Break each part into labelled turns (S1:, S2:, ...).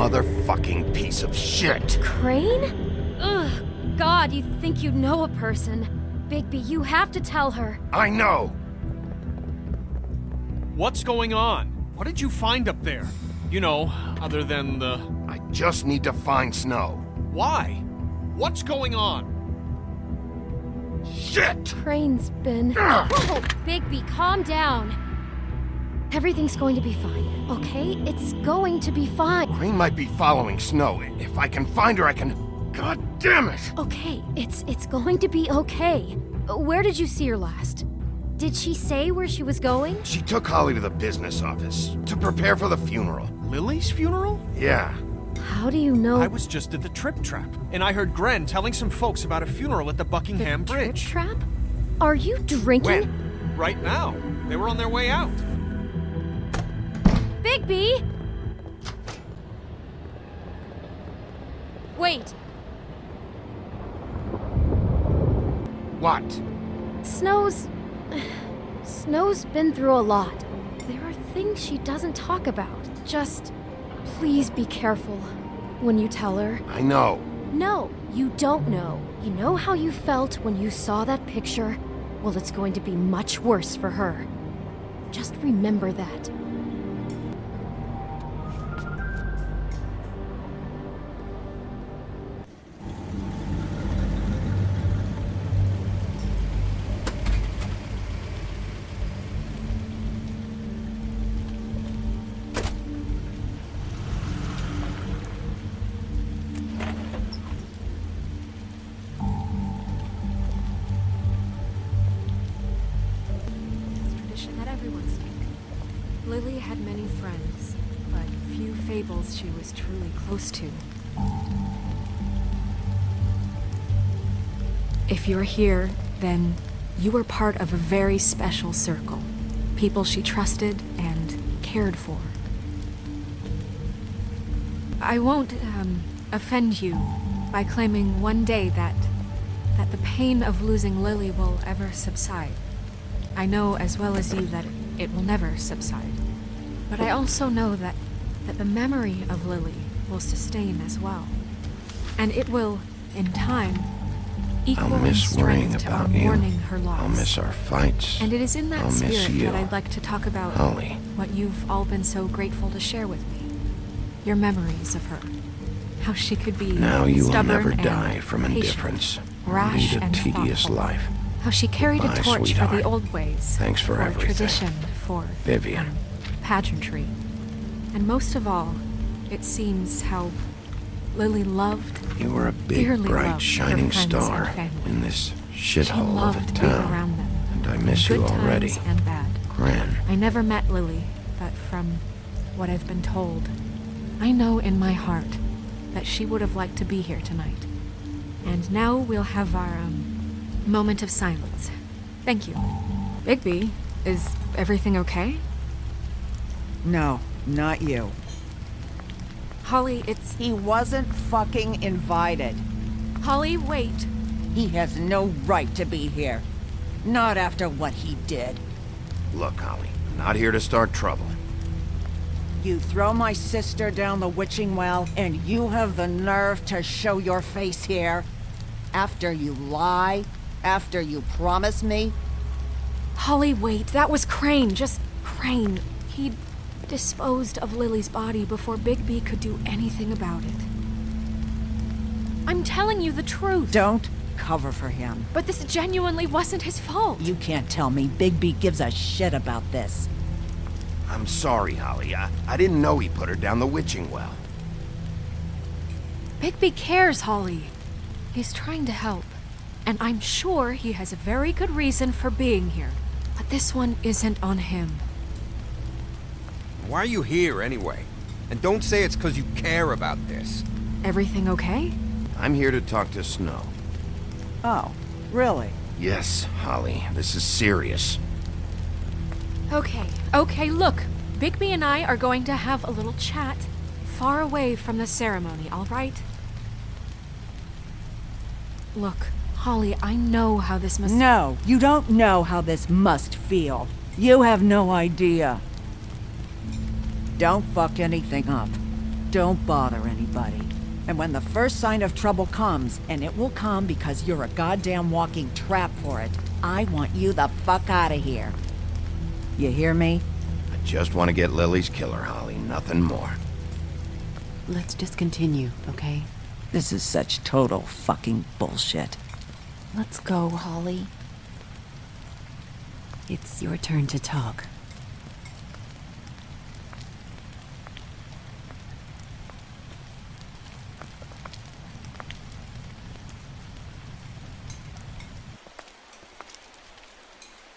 S1: motherfucking piece of shit.
S2: Crane? Ugh, God, you think you know a person. Bigby, you have to tell her.
S1: I know.
S3: What's going on? What did you find up there? You know, other than the...
S1: I just need to find Snow.
S3: Why? What's going on?
S1: Shit!
S2: Crane's been... Whoa! Bigby, calm down. Everything's going to be fine, okay? It's going to be fine.
S1: Crane might be following Snow. If I can find her, I can... God damn it!
S2: Okay, it's going to be okay. Where did you see her last? Did she say where she was going?
S1: She took Holly to the business office to prepare for the funeral.
S3: Lily's funeral?
S1: Yeah.
S2: How do you know?
S3: I was just at the Trip Trap, and I heard Gren telling some folks about a funeral at the Buckingham Bridge.
S2: Trip Trap? Are you drinking?
S1: When?
S3: Right now. They were on their way out.
S2: Bigby! Wait.
S1: What?
S2: Snow's been through a lot. There are things she doesn't talk about. Just, please be careful when you tell her.
S1: I know.
S2: No, you don't know. You know how you felt when you saw that picture? Well, it's going to be much worse for her. Just remember that.
S4: Lily had many friends, but few fables she was truly close to. If you're here, then you were part of a very special circle. People she trusted and cared for. I won't, offend you by claiming one day that the pain of losing Lily will ever subside. I know as well as you that it will never subside. But I also know that the memory of Lily will sustain as well. And it will, in time, equal in strength to our mourning her loss.
S1: I'll miss our fights.
S4: And it is in that spirit that I'd like to talk about
S1: Holly.
S4: What you've all been so grateful to share with me. Your memories of her. How she could be
S1: Now you will
S4: stubborn
S1: never die from
S4: patient,
S1: indifference.
S4: rash
S1: Lead a
S4: and
S1: tedious
S4: thoughtful.
S1: life.
S4: How she carried
S1: Goodbye,
S4: a torch for
S1: sweetheart.
S4: the old ways.
S1: Thanks for everything.
S4: Tradition, for
S1: Vivian.
S4: pageantry. And most of all, it seems how Lily loved,
S1: You were a big,
S4: dearly
S1: bright,
S4: loved
S1: shining
S4: her friends
S1: star
S4: and family.
S1: in this
S4: She
S1: shithole of
S4: loved
S1: a
S4: being
S1: town.
S4: around them.
S1: And I miss
S4: Good
S1: you already.
S4: times and bad.
S1: Gran.
S4: I never met Lily, but from what I've been told, I know in my heart that she would have liked to be here tonight. And now we'll have our, moment of silence. Thank you. Bigby, is everything okay?
S5: No, not you.
S4: Holly, it's...
S5: He wasn't fucking invited.
S4: Holly, wait.
S5: He has no right to be here. Not after what he did.
S1: Look, Holly, I'm not here to start trouble.
S5: You throw my sister down the witching well, and you have the nerve to show your face here? After you lie? After you promise me?
S4: Holly, wait. That was Crane. Just Crane. He'd disposed of Lily's body before Bigby could do anything about it. I'm telling you the truth.
S5: Don't cover for him.
S4: But this genuinely wasn't his fault.
S5: You can't tell me Bigby gives a shit about this.
S1: I'm sorry, Holly. I didn't know he put her down the witching well.
S4: Bigby cares, Holly. He's trying to help. And I'm sure he has a very good reason for being here. But this one isn't on him.
S6: Why are you here, anyway? And don't say it's because you care about this.
S4: Everything okay?
S1: I'm here to talk to Snow.
S5: Oh, really?
S1: Yes, Holly, this is serious.
S4: Okay, look. Bigby and I are going to have a little chat far away from the ceremony, all right? Look, Holly, I know how this must...
S5: No, you don't know how this must feel. You have no idea. Don't fuck anything up. Don't bother anybody. And when the first sign of trouble comes, and it will come because you're a goddamn walking trap for it, I want you the fuck out of here. You hear me?
S1: I just want to get Lily's killer, Holly, nothing more.
S7: Let's just continue, okay?
S5: This is such total fucking bullshit.
S7: Let's go, Holly. It's your turn to talk.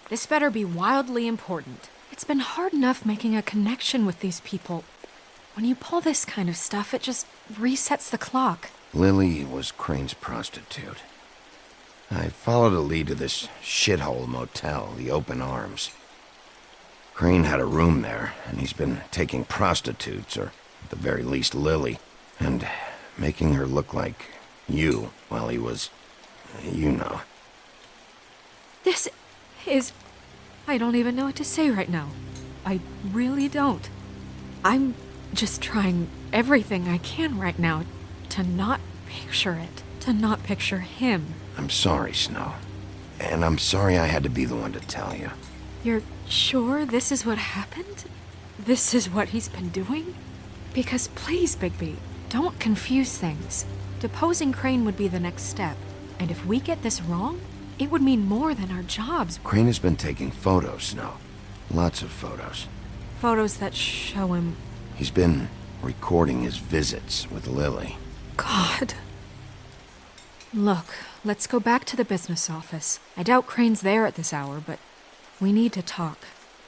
S4: This better be wildly important. It's been hard enough making a connection with these people. When you pull this kind of stuff, it just resets the clock.
S1: Lily was Crane's prostitute. I followed a lead to this shithole motel, the Open Arms. Crane had a room there, and he's been taking prostitutes, or at the very least Lily, and making her look like you while he was, you know.
S4: This is... I don't even know what to say right now. I really don't. I'm just trying everything I can right now to not picture it, to not picture him.
S1: I'm sorry, Snow. And I'm sorry I had to be the one to tell you.
S4: You're sure this is what happened? This is what he's been doing? Because please, Bigby, don't confuse things. Deposing Crane would be the next step. And if we get this wrong, it would mean more than our jobs.
S1: Crane has been taking photos, Snow. Lots of photos.
S4: Photos that show him...
S1: He's been recording his visits with Lily.
S4: God. Look, let's go back to the business office. I doubt Crane's there at this hour, but we need to talk.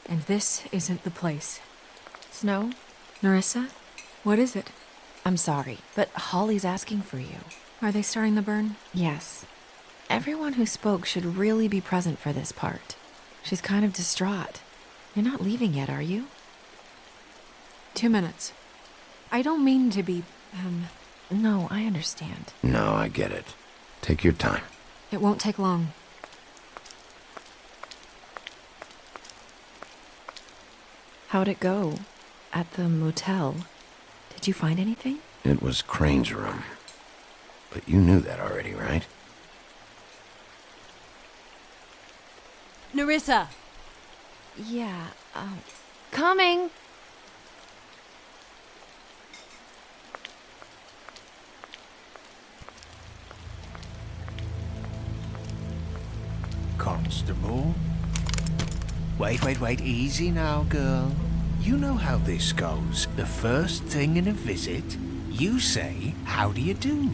S4: And this isn't the place.
S7: Snow?
S4: Nerissa? What is it?
S7: I'm sorry, but Holly's asking for you.
S4: Are they starting the burn?
S7: Yes. Everyone who spoke should really be present for this part. She's kind of distraught. You're not leaving yet, are you?
S4: 2 minutes. I don't mean to be,
S7: No, I understand.
S1: No, I get it. Take your time.
S4: It won't take long.
S7: How'd it go? At the motel? Did you find anything?
S1: It was Crane's room. But you knew that already, right?
S2: Nerissa!
S7: Yeah,
S2: Coming!
S8: Constable? Wait, easy now, girl. You know how this goes. The first thing in a visit, you say, how do you do?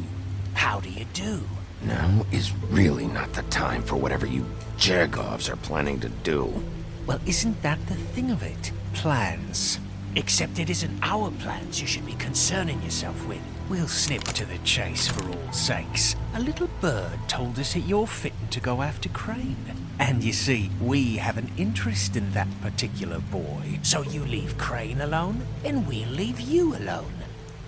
S8: How do you do?
S1: Now is really not the time for whatever you Jergovs are planning to do.
S8: Well, isn't that the thing of it? Plans. Except it isn't our plans you should be concerning yourself with. We'll snip to the chase for all sakes. A little bird told us that you're fitting to go after Crane. And you see, we have an interest in that particular boy. So you leave Crane alone, and we'll leave you alone.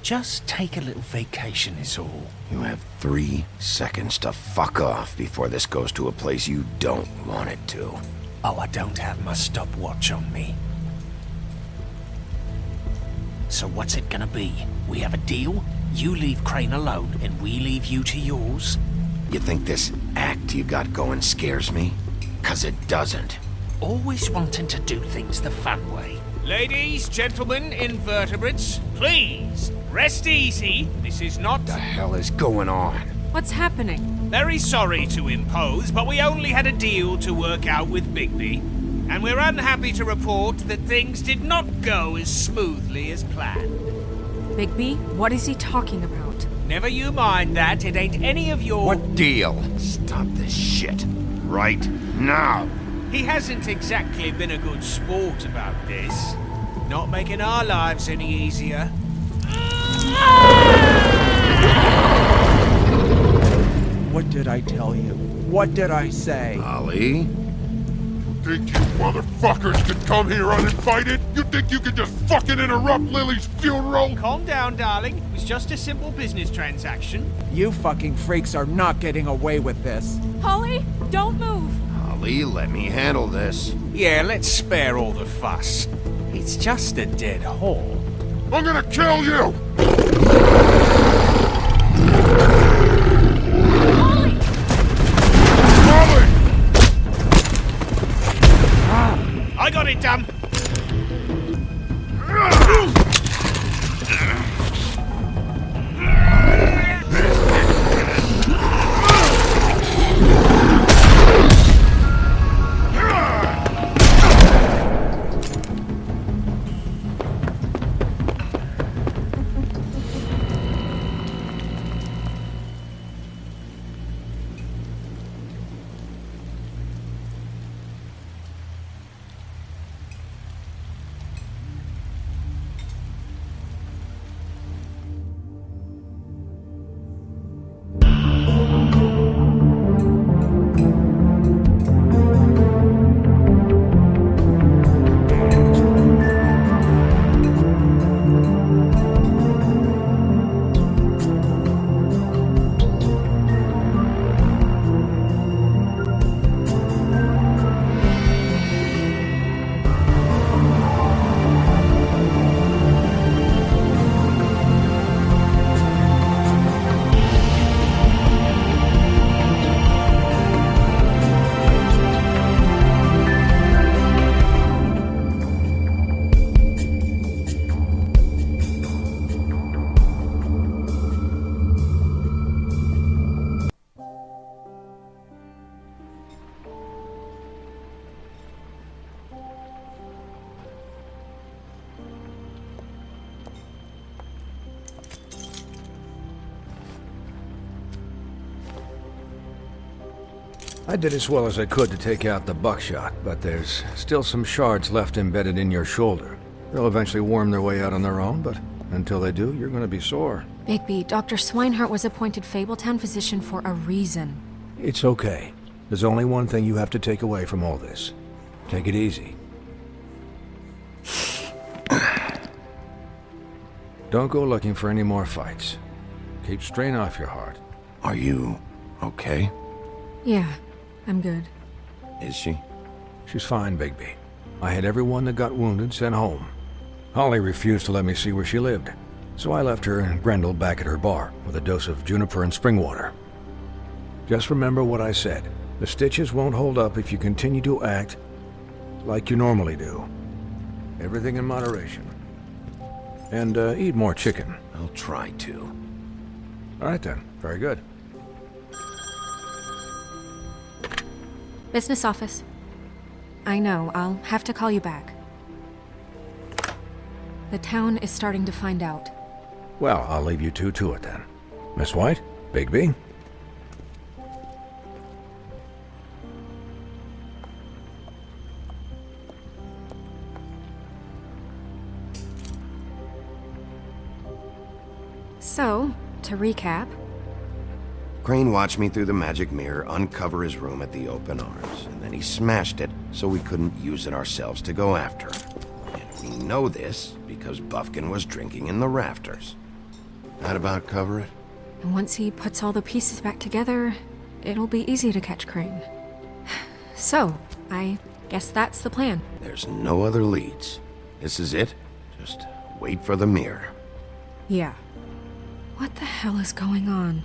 S8: Just take a little vacation is all.
S1: You have 3 seconds to fuck off before this goes to a place you don't want it to.
S8: Oh, I don't have my stopwatch on me. So what's it gonna be? We have a deal? You leave Crane alone, and we leave you to yours?
S1: You think this act you got going scares me? 'Cause it doesn't.
S8: Always wanting to do things the fun way.
S3: Ladies, gentlemen, invertebrates, please, rest easy. This is not...
S1: What the hell is going on?
S4: What's happening?
S3: Very sorry to impose, but we only had a deal to work out with Bigby. And we're unhappy to report that things did not go as smoothly as planned.
S4: Bigby, what is he talking about?
S3: Never you mind that, it ain't any of your...
S1: What deal? Stop this shit. Right now.
S3: He hasn't exactly been a good sport about this. Not making our lives any easier.
S9: What did I tell you? What did I say?
S1: Ollie?
S10: Think you motherfuckers could come here uninvited? You think you could just fucking interrupt Lily's funeral?
S3: Calm down, darling. It was just a simple business transaction.
S9: You fucking freaks are not getting away with this.
S4: Holly, don't move!
S1: Ollie, let me handle this.
S3: Yeah, let's spare all the fuss. It's just a dead haul.
S10: I'm gonna kill you! Molly!
S3: I got it, damn!
S11: I did as well as I could to take out the buckshot, but there's still some shards left embedded in your shoulder. They'll eventually worm their way out on their own, but until they do, you're gonna be sore.
S4: Bigby, Dr. Swinehart was appointed Fabletown physician for a reason.
S11: It's okay. There's only one thing you have to take away from all this. Take it easy. Don't go looking for any more fights. Keep strain off your heart.
S1: Are you okay?
S4: Yeah, I'm good.
S1: Is she?
S11: She's fine, Bigby. I had everyone that got wounded sent home. Holly refused to let me see where she lived, so I left her and Grendel back at her bar with a dose of juniper and spring water. Just remember what I said. The stitches won't hold up if you continue to act like you normally do. Everything in moderation. And eat more chicken.
S1: I'll try to.
S11: All right then. Very good.
S4: Business office. I know, I'll have to call you back. The town is starting to find out.
S11: Well, I'll leave you two to it then. Miss White? Bigby?
S4: So, to recap,
S1: Crane watched me through the magic mirror uncover his room at the open arms, and then he smashed it so we couldn't use it ourselves to go after him. And we know this because Buffkin was drinking in the rafters. That about cover it?
S4: and once he puts all the pieces back together, it'll be easy to catch Crane. So, I guess that's the plan.
S1: There's no other leads. This is it. Just wait for the mirror.
S4: Yeah. What the hell is going on?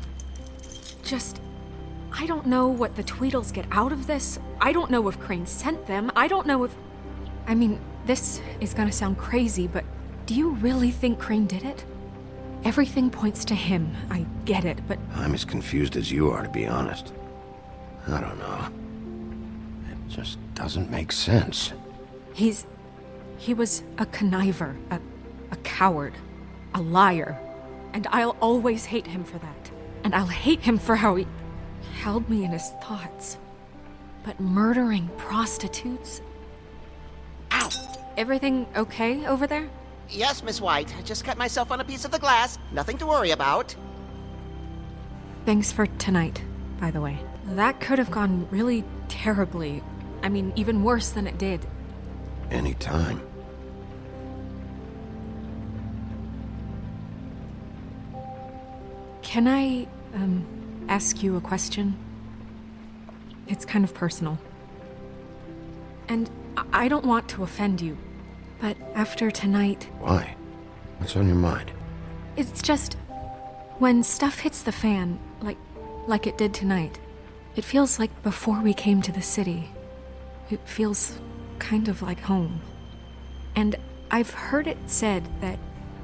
S4: I don't know what the Tweedles get out of this. I don't know if Crane sent them. I don't know if... I mean, this is gonna sound crazy, but do you really think Crane did it? Everything points to him. I get it, but...
S1: I'm as confused as you are, to be honest. I don't know. It just doesn't make sense.
S4: He was a conniver, a coward, a liar. And I'll always hate him for that. And I'll hate him for how he held me in his thoughts. But murdering prostitutes?
S12: Ow!
S4: Everything okay over there?
S12: Yes, Miss White. I just cut myself on a piece of the glass. Nothing to worry about.
S4: Thanks for tonight, by the way. That could have gone really terribly. I mean, even worse than it did.
S1: Anytime.
S4: Can I, ask you a question? It's kind of personal. And I don't want to offend you, but after tonight...
S1: Why? What's on your mind?
S4: It's just... when stuff hits the fan, like it did tonight, it feels like before we came to the city. It feels kind of like home. And I've heard it said that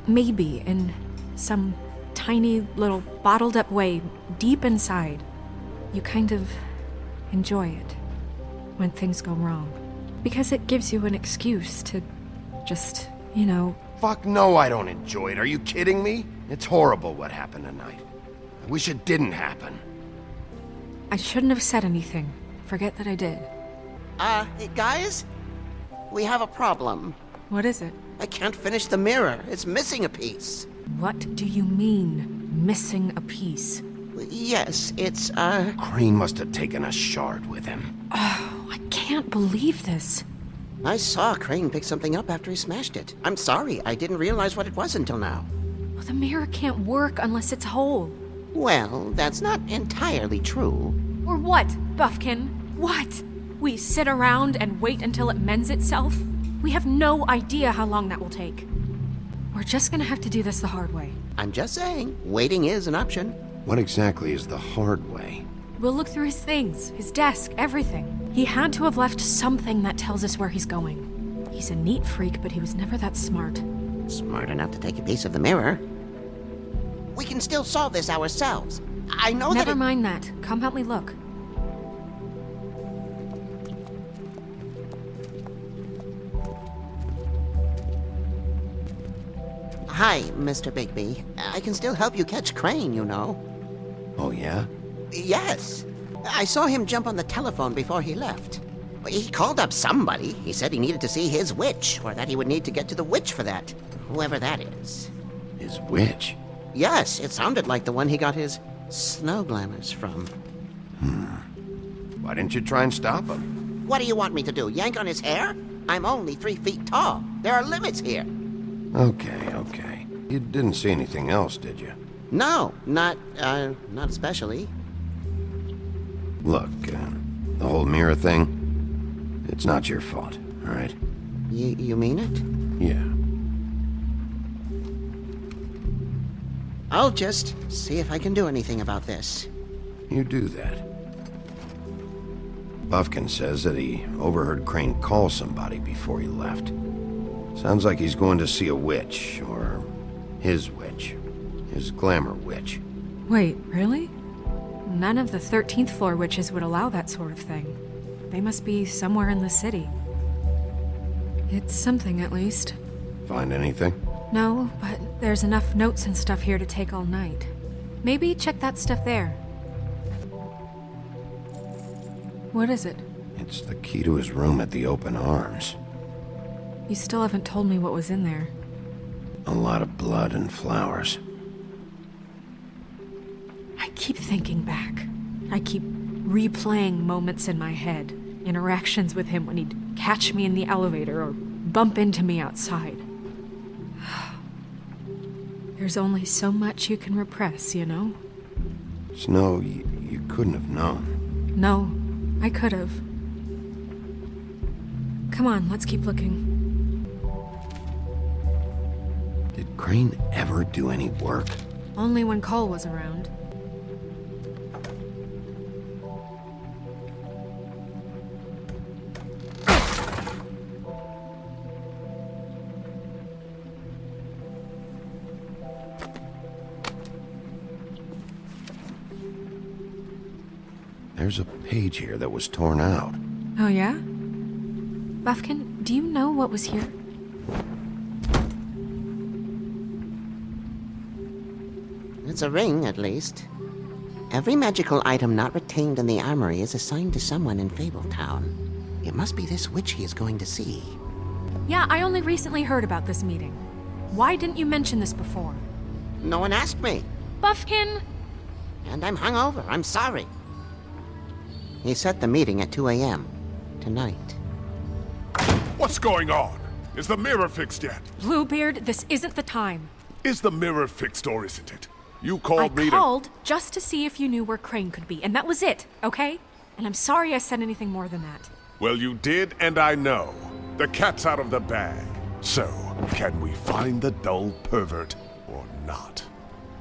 S4: maybe in some tiny little bottled up way deep inside, you kind of enjoy it when things go wrong. Because it gives you an excuse to just,
S1: Fuck no, I don't enjoy it. Are you kidding me? It's horrible what happened tonight. I wish it didn't happen.
S4: I shouldn't have said anything. Forget that I did.
S12: Guys? We have a problem.
S4: What is it?
S12: I can't finish the mirror. It's missing a piece.
S4: What do you mean, missing a piece?
S12: Yes, it's,
S1: Crane must have taken a shard with him.
S4: Oh, I can't believe this.
S12: I saw Crane pick something up after he smashed it. I'm sorry, I didn't realize what it was until now.
S4: Well, the mirror can't work unless it's whole.
S12: Well, that's not entirely true.
S4: Or what, Buffkin? What? We sit around and wait until it mends itself? We have no idea how long that will take. We're just gonna have to do this the hard way.
S12: I'm just saying, waiting is an option.
S1: What exactly is the hard way?
S4: We'll look through his things, his desk, everything. He had to have left something that tells us where he's going. He's a neat freak, but he was never that smart.
S12: Smart enough to take a piece of the mirror. We can still solve this ourselves. I know that
S4: Never mind that. Come help me look.
S12: Hi, Mr. Bigby. I can still help you catch Crane, you know.
S1: Oh, yeah?
S12: Yes. I saw him jump on the telephone before he left. He called up somebody. He said he needed to see his witch, or that he would need to get to the witch for that. Whoever that is.
S1: His witch?
S12: Yes, it sounded like the one he got his snow glamours from.
S1: Why didn't you try and stop him?
S12: What do you want me to do, yank on his hair? I'm only 3 feet tall. There are limits here.
S1: Okay. You didn't see anything else, did you?
S12: No, not especially.
S1: Look, the whole mirror thing, it's not your fault, all right?
S12: You mean it?
S1: Yeah.
S12: I'll just see if I can do anything about this.
S1: You do that. Buffkin says that he overheard Crane call somebody before he left. Sounds like he's going to see a witch, or his witch. His glamour witch.
S4: Wait, really? None of the 13th floor witches would allow that sort of thing. They must be somewhere in the city. It's something, at least.
S1: Find anything?
S4: No, but there's enough notes and stuff here to take all night. Maybe check that stuff there. What is it?
S1: It's the key to his room at the Open Arms.
S4: You still haven't told me what was in there.
S1: A lot of blood and flowers.
S4: I keep thinking back. I keep replaying moments in my head. Interactions with him when he'd catch me in the elevator or bump into me outside. There's only so much you can repress, you know?
S1: Snow, you couldn't have known.
S4: No, I could have. Come on, let's keep looking.
S1: Did Crane ever do any work?
S4: Only when Cole was around.
S1: There's a page here that was torn out.
S4: Oh, yeah? Buffkin, do you know what was here?
S12: It's a ring, at least. Every magical item not retained in the armory is assigned to someone in Fabletown. It must be this witch he is going to see.
S4: Yeah, I only recently heard about this meeting. Why didn't you mention this before?
S12: No one asked me.
S4: Buffkin!
S12: And I'm hungover. I'm sorry. He set the meeting at 2 a.m. tonight.
S10: What's going on? Is the mirror fixed yet?
S4: Bluebeard, this isn't the time.
S10: Is the mirror fixed or isn't it? You called me
S4: I called just to see if you knew where Crane could be, and that was it, okay? And I'm sorry I said anything more than that.
S10: Well, you did, and I know. The cat's out of the bag. So, Can we find the dull pervert or not?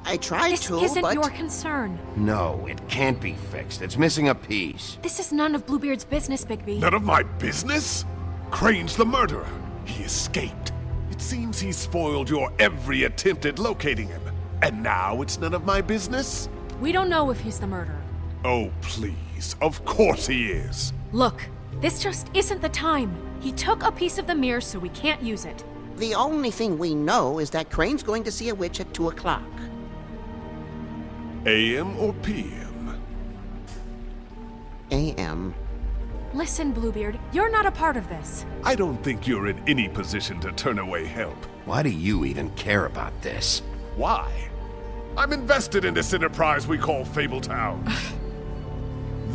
S12: I tried
S4: This
S12: to,
S4: isn't
S12: but...
S4: your concern.
S1: No, it can't be fixed. It's missing a piece.
S4: This is none of Bluebeard's business, Bigby.
S10: None of my business? Crane's the murderer. He escaped. It seems he spoiled your every attempt at locating him. And now it's none of my business?
S4: We don't know if he's the murderer.
S10: Oh, please. Of course he is.
S4: Look, this just isn't the time. He took a piece of the mirror, so we can't use it.
S12: The only thing we know is that Crane's going to see a witch at 2 o'clock.
S10: AM or PM?
S12: AM.
S4: Listen, Bluebeard, you're not a part of this.
S10: I don't think you're in any position to turn away help.
S1: Why do you even care about this?
S10: Why? I'm invested in this enterprise we call Fabletown.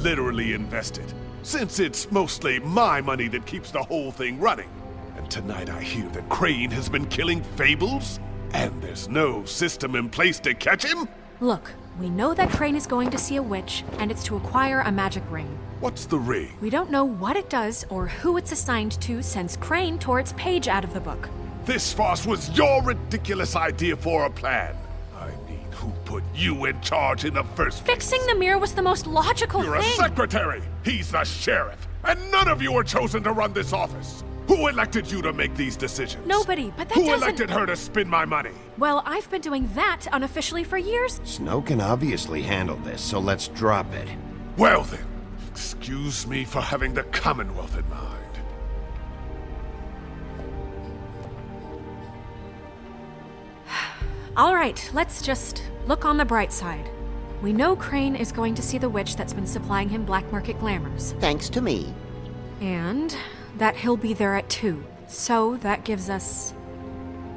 S10: Literally invested, since it's mostly my money that keeps the whole thing running. And tonight I hear that Crane has been killing fables, and there's no system in place to catch him?
S4: Look, we know that Crane is going to see a witch, and it's to acquire a magic ring.
S10: What's the ring?
S4: We don't know what it does or who it's assigned to since Crane tore its page out of the book.
S10: This farce was your ridiculous idea for a plan. I mean, who put you in charge in the first place?
S4: Fixing the mirror was the most logical
S10: You're
S4: thing.
S10: a secretary! He's the sheriff! And none of you are chosen to run this office! Who elected you to make these decisions?
S4: Nobody, but that
S10: Who
S4: doesn't...
S10: elected her to spend my money?
S4: Well, I've been doing that unofficially for years.
S1: Snow can obviously handle this, so let's drop it.
S10: Well then, excuse me for having the Commonwealth in mind.
S4: All right, let's just look on the bright side. We know Crane is going to see the witch that's been supplying him black market glamours.
S12: Thanks to me.
S4: And that he'll be there at 2. So that gives us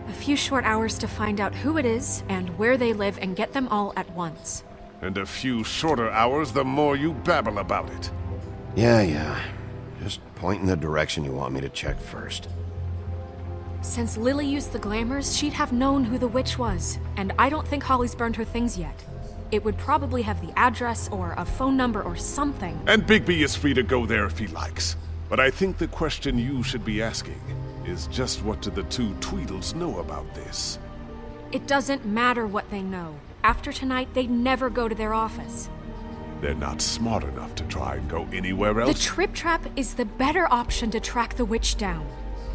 S4: a few short hours to find out who it is and where they live and get them all at once.
S10: And a few shorter hours the more you babble about it.
S1: Yeah. Just point in the direction you want me to check first.
S4: Since Lily used the glamours, she'd have known who the witch was, and I don't think Holly's burned her things yet. It would probably have the address or a phone number or something.
S10: And Bigby is free to go there if he likes. But I think the question you should be asking is just what do the two Tweedles know about this?
S4: It doesn't matter what they know. After tonight, they'd never go to their office.
S10: They're not smart enough to try and go anywhere
S4: The
S10: else?
S4: Trip Trap is the better option to track the witch down.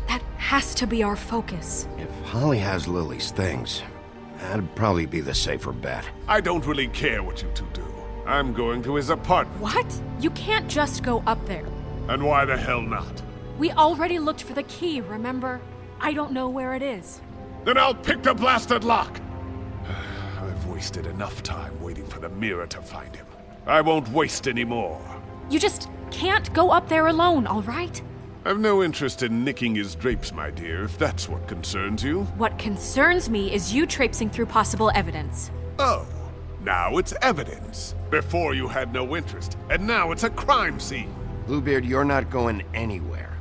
S4: That has to be our focus.
S1: If Holly has Lily's things, that'd probably be the safer bet.
S10: I don't really care what you two do. I'm going to his apartment.
S4: What? You can't just go up there.
S10: And why the hell not?
S4: We already looked for the key, remember? I don't know where it is.
S10: Then I'll pick the blasted lock! I've wasted enough time waiting for the mirror to find him. I won't waste any more.
S4: You just can't go up there alone, all right?
S10: I've no interest in nicking his drapes, my dear, if that's what concerns you.
S4: What concerns me is you traipsing through possible evidence.
S10: Oh, now it's evidence. Before you had no interest, and now it's a crime scene.
S1: Bluebeard, you're not going anywhere.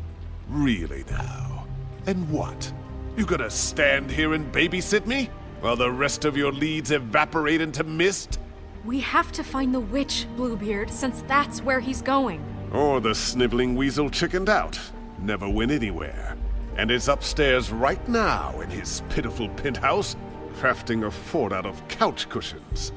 S10: Really now? And what? You gonna stand here and babysit me? While the rest of your leads evaporate into mist?
S4: We have to find the witch, Bluebeard, since that's where he's going.
S10: Or the sniveling weasel chickened out. Never went anywhere. And is upstairs right now in his pitiful penthouse, crafting a fort out of couch cushions.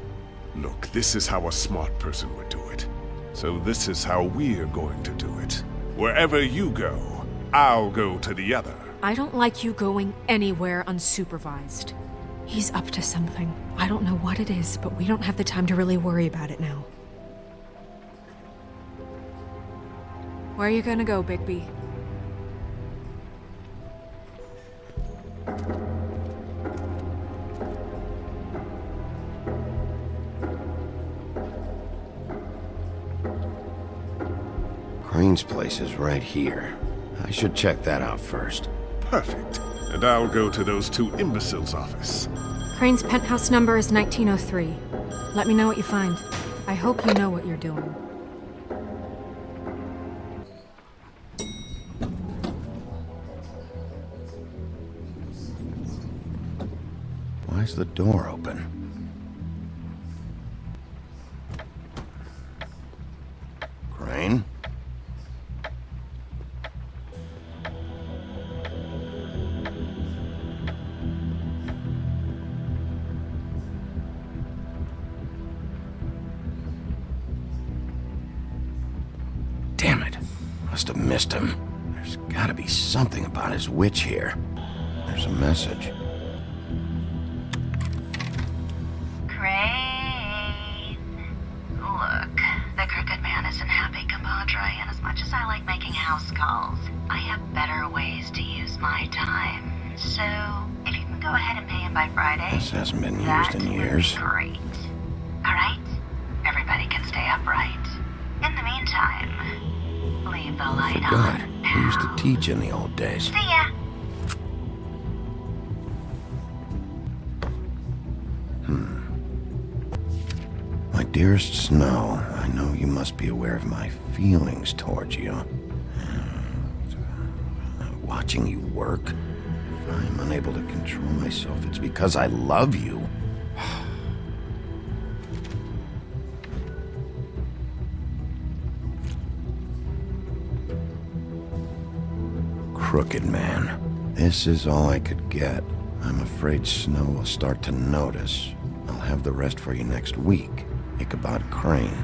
S10: Look, this is how a smart person would do it. So this is how we're going to do it. Wherever you go, I'll go to the other.
S4: I don't like you going anywhere unsupervised. He's up to something. I don't know what it is, but we don't have the time to really worry about it now. Where are you gonna go, Bigby?
S1: Crane's place is right here. I should check that out first.
S10: Perfect. And I'll go to those two imbeciles' office.
S4: Crane's penthouse number is 1903. Let me know what you find. I hope you know what you're doing.
S1: Why's the door open? Crane? must have missed him. There's gotta be something about his witch here. There's a message.
S13: Crane. Look, the Crooked Man isn't happy, compadre, and as much as I like making house calls, I have better ways to use my time. So, if you can go ahead and pay him by Friday,
S1: This hasn't been used in years.
S13: that would be great. Alright? Everybody can stay upright. In the meantime, leave the light
S1: Forgot.
S13: on.
S1: We used to teach in the old days.
S13: See ya!
S1: My dearest Snow, I know you must be aware of my feelings towards you. Watching you work, if I'm unable to control myself, it's because I love you. Crooked Man. This is all I could get. I'm afraid Snow will start to notice. I'll have the rest for you next week. Ichabod Crane.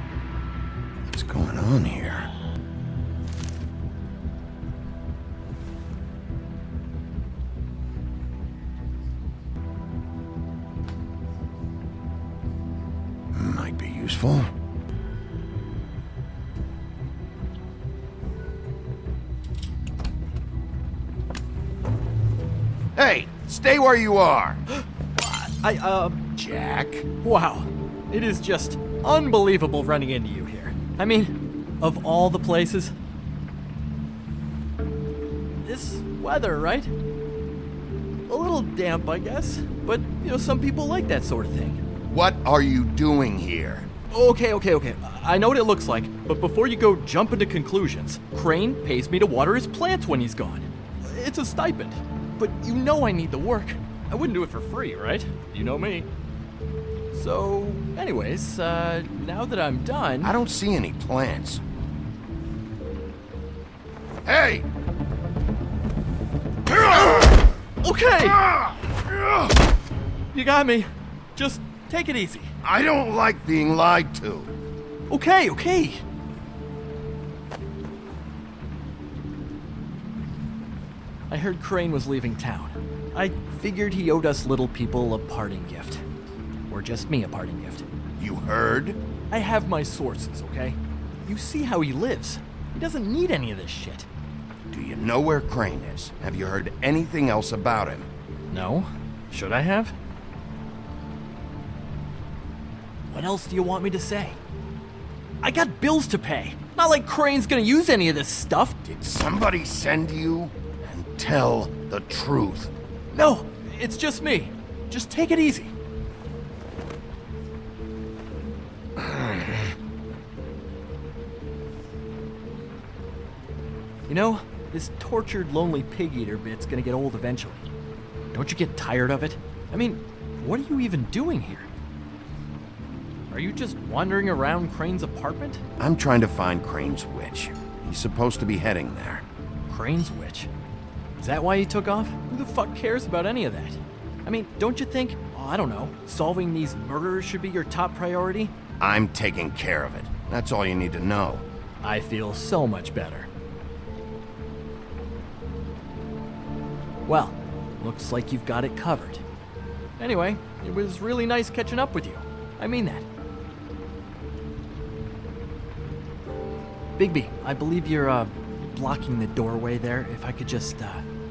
S1: What's going on here? Might be useful. Hey, stay where you are. Jack.
S14: Wow. It is just unbelievable running into you here. I mean, of all the places. This weather, right? A little damp, I guess. But, some people like that sort of thing.
S1: What are you doing here?
S14: Okay. I know what it looks like, but before you go jumping to conclusions, Crane pays me to water his plants when he's gone. It's a stipend. But I need the work. I wouldn't do it for free, right? You know me. So, anyways, now that I'm done...
S1: I don't see any plants. Hey!
S14: Okay! You got me. Just take it easy.
S1: I don't like being lied to.
S14: Okay. I heard Crane was leaving town. I figured he owed us little people a parting gift. Or just me a parting gift.
S1: You heard?
S14: I have my sources, okay? You see how he lives. He doesn't need any of this shit.
S1: Do you know where Crane is? Have you heard anything else about him?
S14: No. Should I have? What else do you want me to say? I got bills to pay. Not like Crane's gonna use any of this stuff.
S1: Did somebody send you? And tell the truth.
S14: No, it's just me. Just take it easy. This tortured, lonely pig-eater bit's gonna get old eventually. Don't you get tired of it? I mean, what are you even doing here? Are you just wandering around Crane's apartment?
S1: I'm trying to find Crane's witch. He's supposed to be heading there.
S14: Crane's witch? Is that why you took off? Who the fuck cares about any of that? I mean, don't you think, solving these murders should be your top priority?
S1: I'm taking care of it. That's all you need to know.
S14: I feel so much better. Well, looks like you've got it covered. Anyway, it was really nice catching up with you. I mean that. Bigby, I believe you're, blocking the doorway there. If I could just,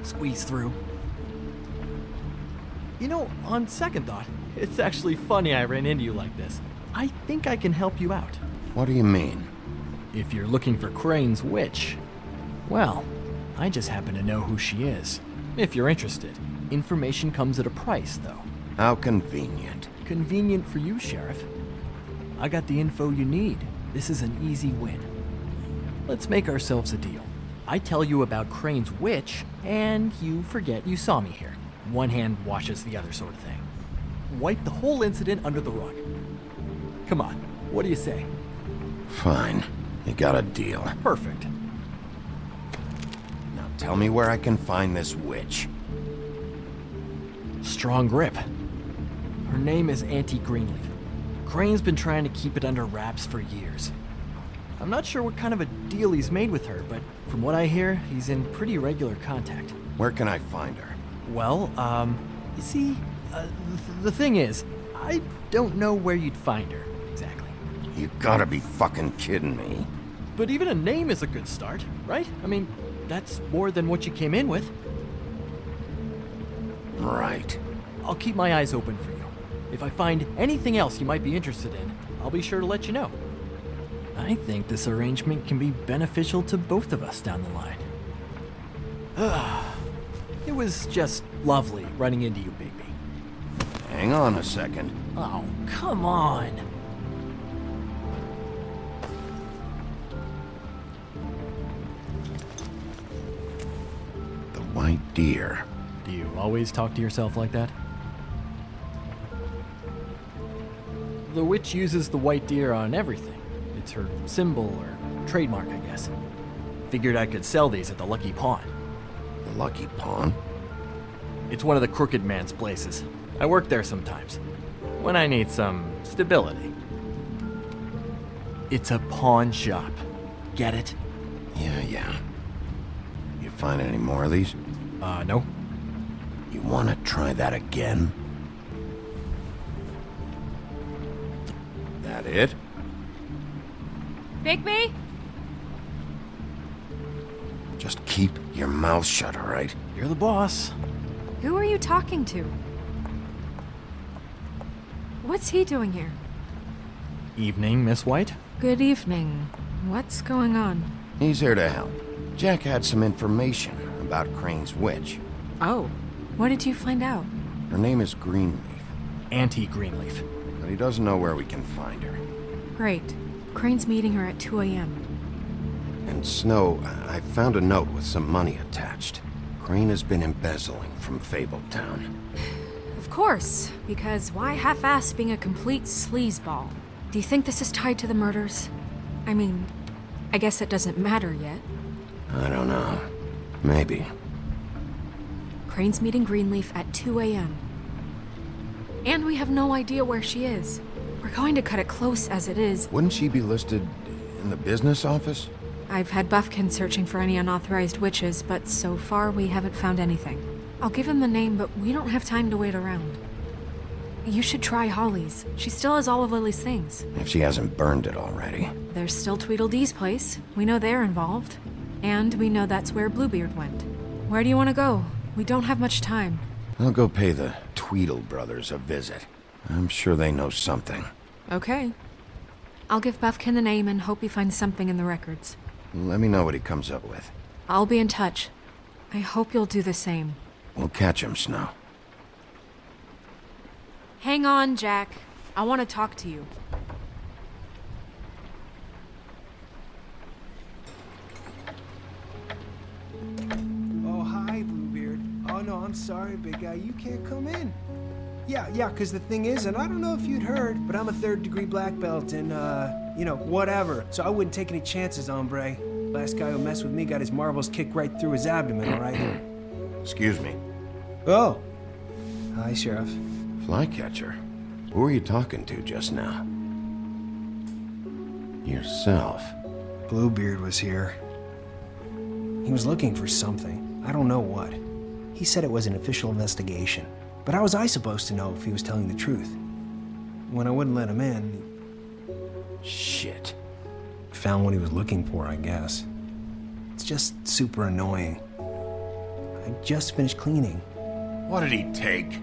S14: squeeze through. On second thought, it's actually funny I ran into you like this. I think I can help you out.
S1: What do you mean?
S14: If you're looking for Crane's witch, well, I just happen to know who she is. If you're interested. Information comes at a price, though.
S1: How convenient.
S14: Convenient for you, Sheriff. I got the info you need. This is an easy win. Let's make ourselves a deal. I tell you about Crane's witch, and you forget you saw me here. One hand washes the other sort of thing. Wipe the whole incident under the rug. Come on, what do you say?
S1: Fine. You got a deal.
S14: Perfect.
S1: Now tell me where I can find this witch.
S14: Strong grip. Her name is Auntie Greenleaf. Crane's been trying to keep it under wraps for years. I'm not sure what kind of a deal he's made with her, but from what I hear, he's in pretty regular contact.
S1: Where can I find her?
S14: Well, you see, the thing is, I don't know where you'd find her, exactly.
S1: You gotta be fucking kidding me.
S14: But even a name is a good start, right? I mean, that's more than what you came in with.
S1: Right.
S14: I'll keep my eyes open for you. If I find anything else you might be interested in, I'll be sure to let you know. I think this arrangement can be beneficial to both of us down the line. It was just lovely running into you, Bigby.
S1: Hang on a second.
S14: Oh, come on.
S1: The white deer.
S14: Do you always talk to yourself like that? The witch uses the white deer on everything. It's her symbol or trademark, I guess. Figured I could sell these at the Lucky Pawn.
S1: The Lucky Pawn?
S14: It's one of the crooked man's places. I work there sometimes, when I need some stability. It's a pawn shop. Get it?
S1: Yeah. You find any more of these?
S14: No.
S1: You wanna try that again? That it?
S2: Bigby?
S1: Just keep your mouth shut, all right?
S14: You're the boss.
S4: Who are you talking to? What's he doing here?
S14: Evening, Miss White.
S4: Good evening. What's going on?
S1: He's here to help. Jack had some information about Crane's witch.
S4: Oh, what did you find out?
S1: Her name is Greenleaf.
S14: Auntie Greenleaf.
S1: But he doesn't know where we can find her.
S4: Great. Crane's meeting her at 2 a.m.
S1: And Snow, I found a note with some money attached. Crane has been embezzling from Fabletown.
S4: Of course, because why half-ass being a complete sleazeball? Do you think this is tied to the murders? I mean, I guess it doesn't matter yet.
S1: I don't know. Maybe.
S4: Crane's meeting Greenleaf at 2 a.m. And we have no idea where she is. We're going to cut it close as it is.
S1: Wouldn't she be listed in the business office?
S4: I've had Buffkin searching for any unauthorized witches, but so far we haven't found anything. I'll give him the name, but we don't have time to wait around. You should try Holly's. She still has all of Lily's things.
S1: If she hasn't burned it already.
S4: There's still Tweedledee's place. We know they're involved. And we know that's where Bluebeard went. Where do you want to go? We don't have much time.
S1: I'll go pay the Tweedle brothers a visit. I'm sure they know something.
S4: Okay. I'll give Buffkin the name and hope he finds something in the records.
S1: Let me know what he comes up with.
S4: I'll be in touch. I hope you'll do the same.
S1: We'll catch him, Snow.
S4: Hang on, Jack. I want to talk to you.
S15: Oh, hi, Bluebeard. Oh, no, I'm sorry, big guy. You can't come in. Yeah, because the thing is, and I don't know if you'd heard, but I'm a third-degree black belt and, whatever. So I wouldn't take any chances, hombre. Last guy who messed with me got his marbles kicked right through his abdomen, all right?
S1: Excuse me.
S15: Oh. Hi, Sheriff.
S1: Flycatcher. Who were you talking to just now? Yourself.
S15: Bluebeard was here. He was looking for something. I don't know what. He said it was an official investigation. But how was I supposed to know if he was telling the truth? When I wouldn't let him in...
S1: Shit.
S15: Found what he was looking for, I guess. It's just super annoying. I just finished cleaning.
S1: What did he take?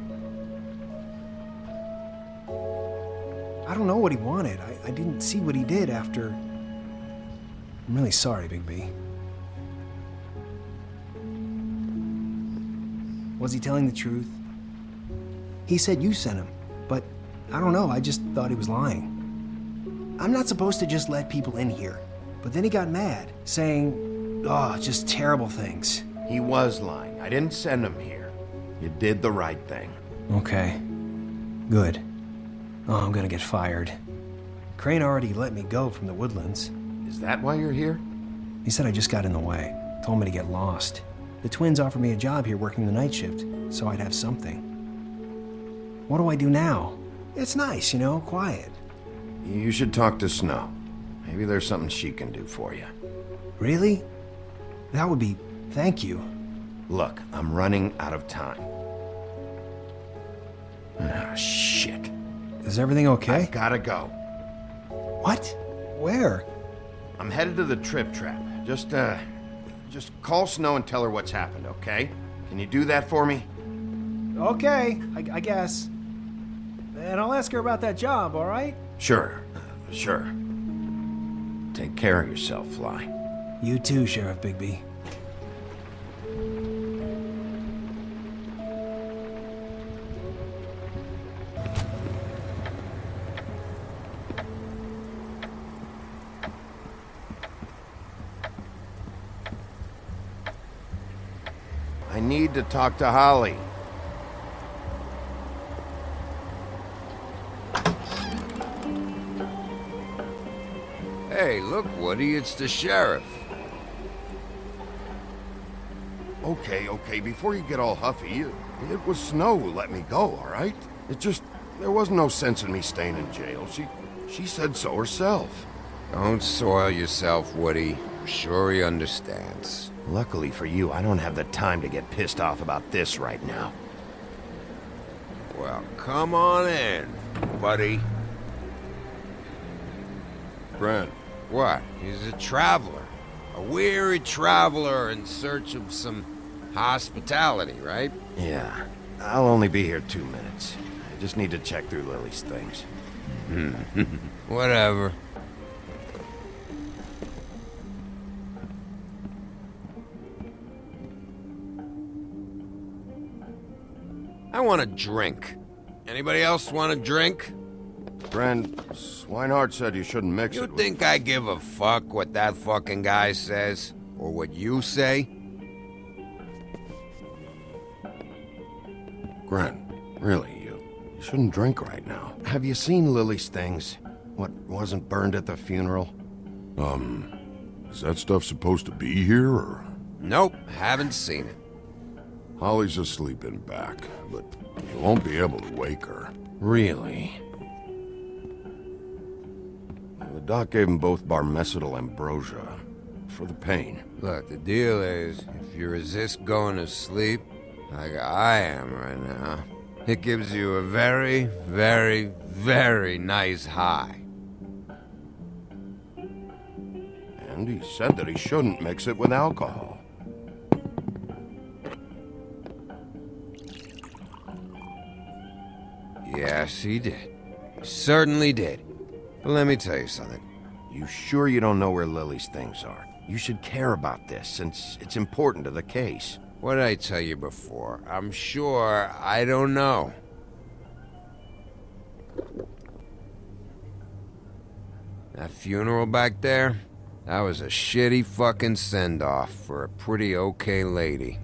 S15: I don't know what he wanted. I didn't see what he did after... I'm really sorry, Big B. Was he telling the truth? He said you sent him, but I don't know, I just thought he was lying. I'm not supposed to just let people in here, but then he got mad, saying, just terrible things.
S1: He was lying. I didn't send him here. You did the right thing.
S15: Okay. Good. Oh, I'm gonna get fired. Crane already let me go from the Woodlands.
S1: Is that why you're here?
S15: He said I just got in the way. Told me to get lost. The twins offered me a job here working the night shift, so I'd have something. What do I do now? It's nice, quiet.
S1: You should talk to Snow. Maybe there's something she can do for you.
S15: Really? That would be... thank you.
S1: Look, I'm running out of time. Ah, shit.
S15: Is everything okay?
S1: I gotta go.
S15: What? Where?
S1: I'm headed to the trip trap. Just call Snow and tell her what's happened, okay? Can you do that for me?
S15: Okay, I guess. And I'll ask her about that job, all right?
S1: Sure, sure. Take care of yourself, Fly.
S15: You too, Sheriff Bigby.
S1: I need to talk to Holly.
S6: Hey, look, Woody, it's the sheriff.
S1: Okay, before you get all huffy, it was Snow who let me go, all right? There was no sense in me staying in jail. She said so herself.
S6: Don't soil yourself, Woody. I'm sure he understands.
S1: Luckily for you, I don't have the time to get pissed off about this right now.
S6: Well, come on in, buddy.
S10: Brent.
S6: What? He's a traveler. A weary traveler in search of some hospitality, right?
S1: Yeah. I'll only be here 2 minutes. I just need to check through Lily's things.
S6: Whatever. I want a drink. Anybody else want a drink?
S1: Friend, Swinehart said you shouldn't mix it
S6: You
S1: with...
S6: think I give a fuck what that fucking guy says? Or what you say?
S1: Gren, really, you shouldn't drink right now. Have you seen Lily's things? What wasn't burned at the funeral?
S10: Is that stuff supposed to be here, or...?
S6: Nope, haven't seen it.
S10: Holly's asleep in back, but you won't be able to wake her.
S1: Really? The doc gave them both barmecidal ambrosia for the pain.
S6: Look, the deal is, if you resist going to sleep, like I am right now, it gives you a very, very, very nice high.
S1: And he said that he shouldn't mix it with alcohol.
S6: Yes, he did. He certainly did. But let me tell you something.
S1: You sure you don't know where Lily's things are? You should care about this, since it's important to the case.
S6: What did I tell you before? I'm sure I don't know. That funeral back there? That was a shitty fucking send-off for a pretty okay lady.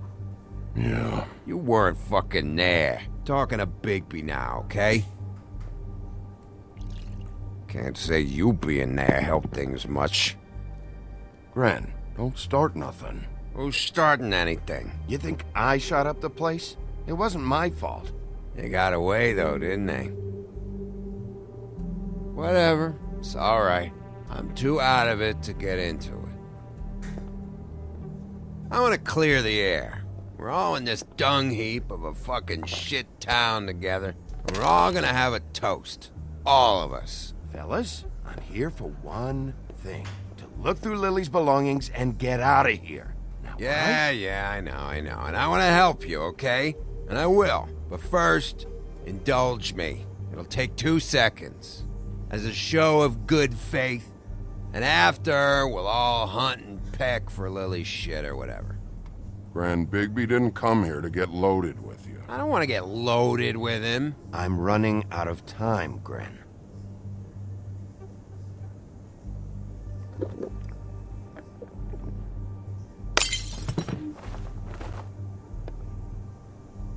S10: Yeah.
S6: You weren't fucking there. Talking to Bigby now, okay? Can't say you being there helped things much.
S1: Gren, don't start nothing.
S6: Who's starting anything?
S1: You think I shot up the place? It wasn't my fault.
S6: They got away, though, didn't they? Whatever. It's alright. I'm too out of it to get into it. I want to clear the air. We're all in this dung heap of a fucking shit town together. And we're all gonna have a toast. All of us.
S1: Fellas, I'm here for one thing. To look through Lily's belongings and get out of here. Now,
S6: Yeah, I know. And I want to help you, okay? And I will. But first, indulge me. It'll take 2 seconds. As a show of good faith. And after, we'll all hunt and peck for Lily's shit or whatever.
S10: Grand Bigby didn't come here to get loaded with you.
S6: I don't want to get loaded with him.
S1: I'm running out of time, Gren.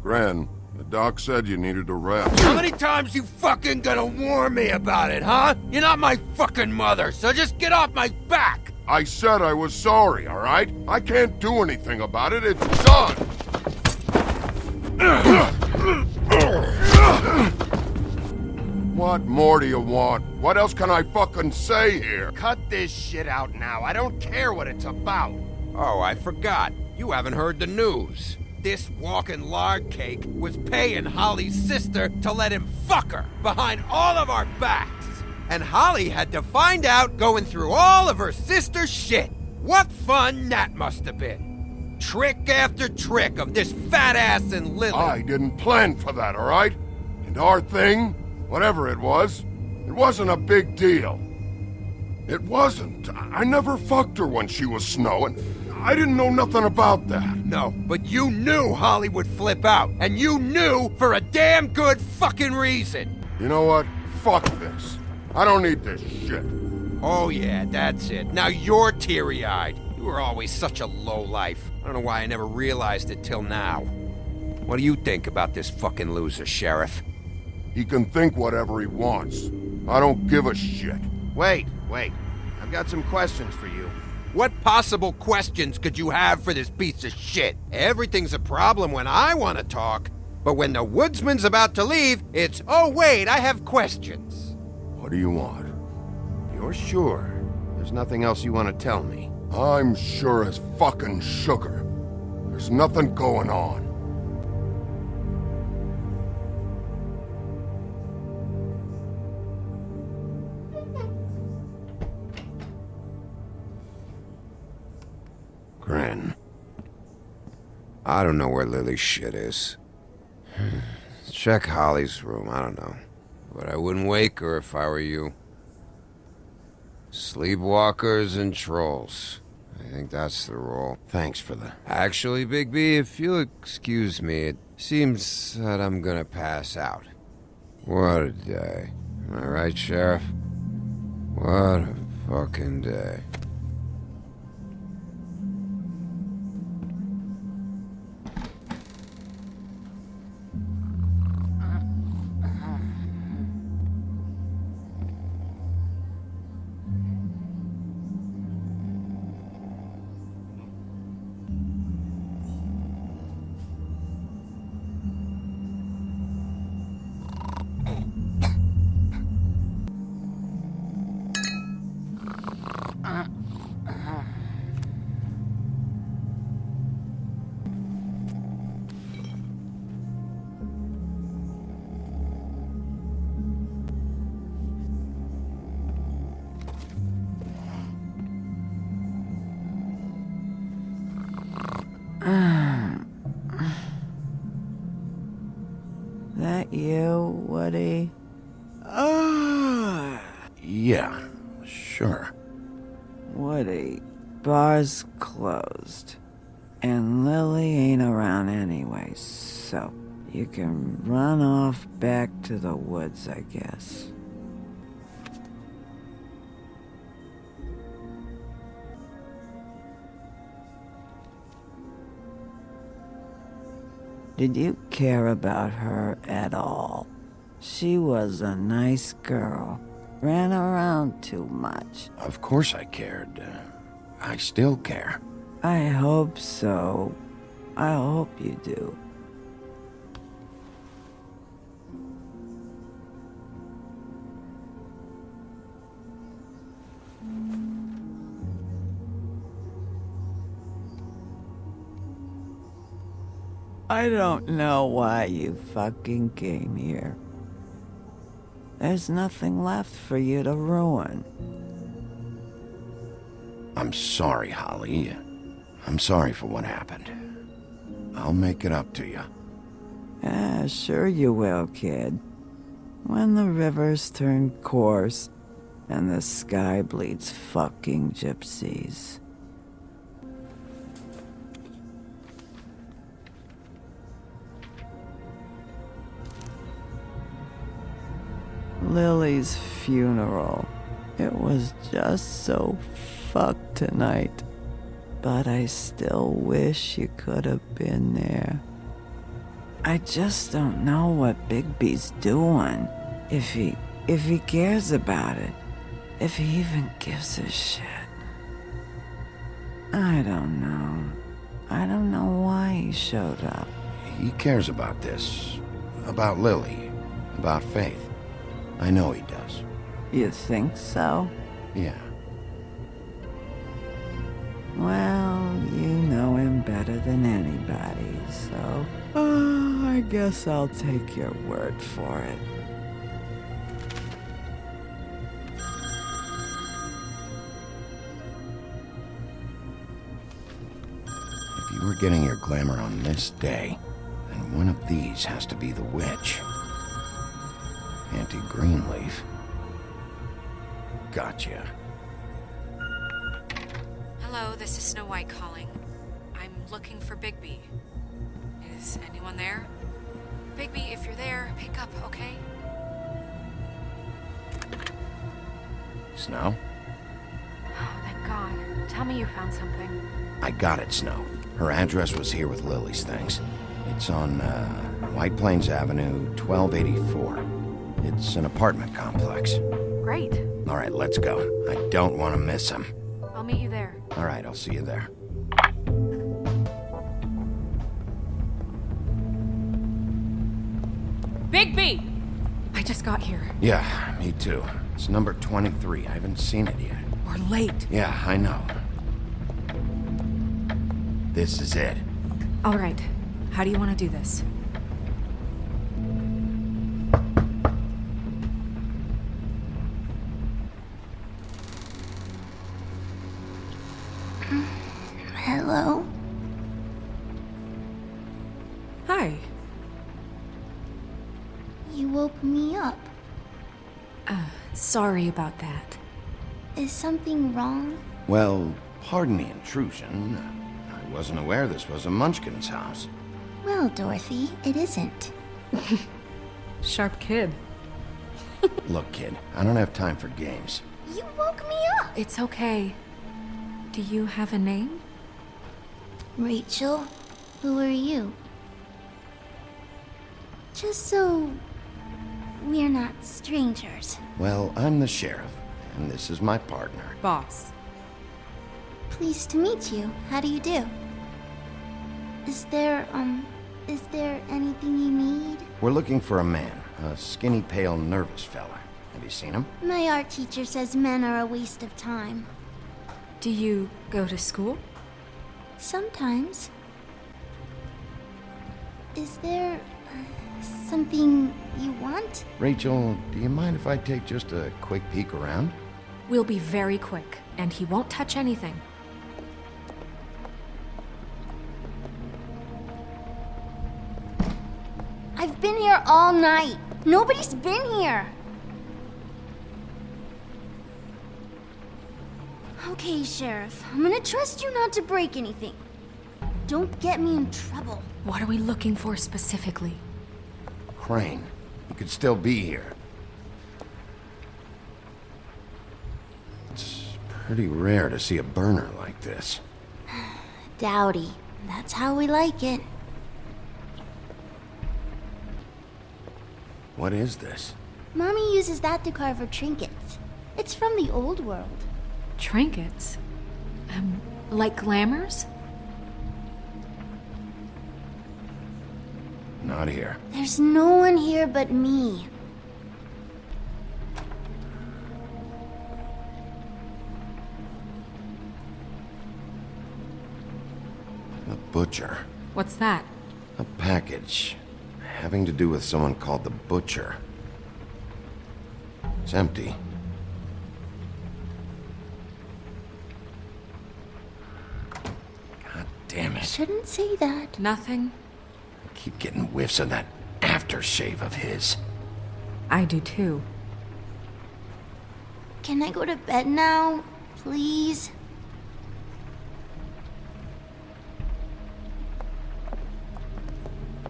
S10: Gren, the doc said you needed a rest.
S6: How many times you fucking gonna warn me about it, huh? You're not my fucking mother, so just get off my back!
S10: I said I was sorry, all right? I can't do anything about it. It's done!
S16: What more do you want? What else can I fucking say here?
S6: Cut this shit out now. I don't care what it's about. Oh, I forgot. You haven't heard the news. This walking lard cake was paying Holly's sister to let him fuck her behind all of our backs. And Holly had to find out going through all of her sister's shit. What fun that must have been. Trick after trick of this fat ass and Lily.
S16: I didn't plan for that, all right? And our thing, whatever it wasn't a big deal. It wasn't. I never fucked her when she was snowing. I didn't know nothing about that.
S6: No, but you knew Holly would flip out. And you knew for a damn good fucking reason.
S16: You know what? Fuck this. I don't need this shit.
S6: Oh yeah, that's it. Now you're teary-eyed. You were always such a lowlife. I don't know why I never realized it till now. What do you think about this fucking loser, Sheriff?
S16: He can think whatever he wants. I don't give a shit.
S1: Wait. I've got some questions for you.
S6: What possible questions could you have for this piece of shit? Everything's a problem when I want to talk, but when the woodsman's about to leave, it's, oh wait, I have questions.
S16: What do you want?
S1: You're sure there's nothing else you want to tell me?
S16: I'm sure as fucking sugar. There's nothing going on.
S1: Grin.
S6: I don't know where Lily's shit is. Check Holly's room, I don't know. But I wouldn't wake her if I were you. Sleepwalkers and trolls. I think that's the rule.
S1: Thanks for the...
S6: Actually, Bigby, if you'll excuse me, it seems that I'm gonna pass out. What a day. Am I right, Sheriff? What a fucking day.
S5: That you, Woody?
S1: Yeah, sure.
S5: Woody, bar's closed. And Lily ain't around anyway, so you can run off back to the woods, I guess. Did you care about her at all? She was a nice girl. Ran around too much.
S1: Of course I cared. I still care.
S5: I hope so. I hope you do. I don't know why you fucking came here. There's nothing left for you to ruin.
S1: I'm sorry, Holly. I'm sorry for what happened. I'll make it up to you.
S5: Yeah, sure you will, kid. When the rivers turn coarse and the sky bleeds fucking gypsies. Lily's funeral. It was just so fucked tonight. But I still wish you could have been there. I just don't know what Bigby's doing. If he cares about it. If he even gives a shit. I don't know. I don't know why he showed up.
S1: He cares about this. About Lily. About Faith. I know he does.
S5: You think so?
S1: Yeah.
S5: Well, you know him better than anybody, so... I guess I'll take your word for it.
S1: If you were getting your glamour on this day, then one of these has to be the witch. Auntie Greenleaf. Gotcha.
S4: Hello, this is Snow White calling. I'm looking for Bigby. Is anyone there? Bigby, if you're there, pick up, okay?
S1: Snow?
S4: Oh, thank God. Tell me you found something.
S1: I got it, Snow. Her address was here with Lily's things. It's on, White Plains Avenue, 1284. It's an apartment complex.
S4: Great.
S1: All right, let's go. I don't want to miss him.
S4: I'll meet you there.
S1: All right, I'll see you there.
S4: Bigby! I just got here.
S1: Yeah, me too. It's number 23. I haven't seen it yet.
S4: We're late.
S1: Yeah, I know. This is it.
S4: All right. How do you want to do this?
S13: Hello?
S4: Hi.
S13: You woke me up.
S4: Sorry about that.
S13: Is something wrong?
S1: Well, pardon the intrusion. I wasn't aware this was a Munchkin's house.
S13: Well, Dorothy, it isn't.
S4: Sharp kid.
S1: Look, kid, I don't have time for games.
S13: You woke me up!
S4: It's okay. Do you have a name?
S13: Rachel, who are you? Just so we're not strangers.
S1: Well, I'm the sheriff, and this is my partner.
S4: Boss.
S13: Pleased to meet you. How do you do? Is there anything you need?
S1: We're looking for a man, a skinny, pale, nervous fella. Have you seen him?
S13: My art teacher says men are a waste of time.
S4: Do you go to school?
S13: Sometimes. Is there something you want?
S1: Rachel, do you mind if I take just a quick peek around?
S4: We'll be very quick, and he won't touch anything.
S13: I've been here all night. Nobody's been here. Okay, Sheriff. I'm gonna trust you not to break anything. Don't get me in trouble.
S4: What are we looking for specifically?
S1: Crane. He could still be here. It's pretty rare to see a burner like this.
S13: Dowdy. That's how we like it.
S1: What is this?
S13: Mommy uses that to carve her trinkets. It's from the old world.
S4: Trinkets? Like glamours?
S1: Not here.
S13: There's no one here but me.
S1: The butcher.
S4: What's that?
S1: A package. Having to do with someone called the Butcher. It's empty. God damn it.
S13: Shouldn't say that.
S4: Nothing.
S1: I keep getting whiffs of that aftershave of his.
S4: I do too.
S13: Can I go to bed now? Please?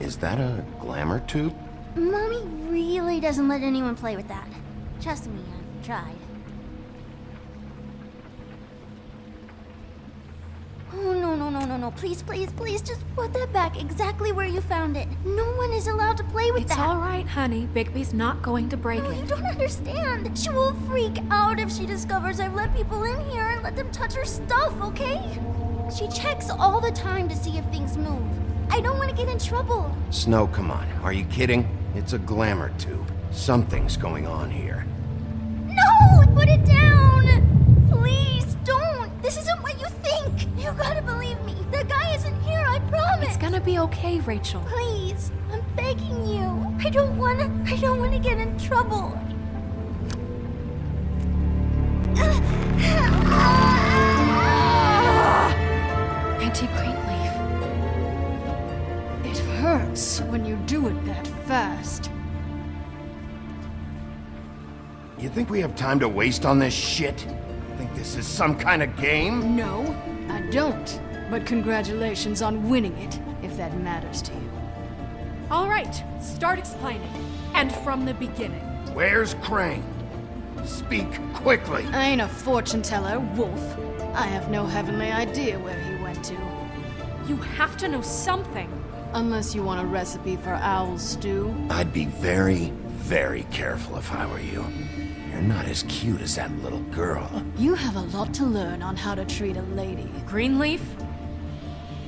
S1: Is that a glamour tube?
S13: Mommy really doesn't let anyone play with that. Trust me, I've tried. Oh, no. Please, just put that back exactly where you found it. No one is allowed to play with that.
S4: It's all right, honey. Bigby's not going to break it.
S13: You don't understand. She will freak out if she discovers I've let people in here and let them touch her stuff, okay? She checks all the time to see if things move. I don't want to get in trouble.
S1: Snow, come on. Are you kidding? It's a glamour tube. Something's going on here.
S2: No! Put it down! Please, don't! This isn't what you think! You gotta believe me. The guy isn't here, I promise!
S4: It's gonna be okay, Rachel.
S2: Please, I'm begging you. I don't wanna get in trouble.
S4: Auntie Greenleaf.
S17: It hurts when you do it that fast.
S1: You think we have time to waste on this shit? You think this is some kind of game?
S17: No, I don't. But congratulations on winning it, if that matters to you.
S4: All right, start explaining. And from the beginning.
S1: Where's Crane? Speak quickly.
S17: I ain't a fortune teller, Wolf. I have no heavenly idea where he went to.
S4: You have to know something.
S17: Unless you want a recipe for owl stew.
S1: I'd be very, very careful if I were you. You're not as cute as that little girl.
S17: You have a lot to learn on how to treat a lady.
S4: Greenleaf?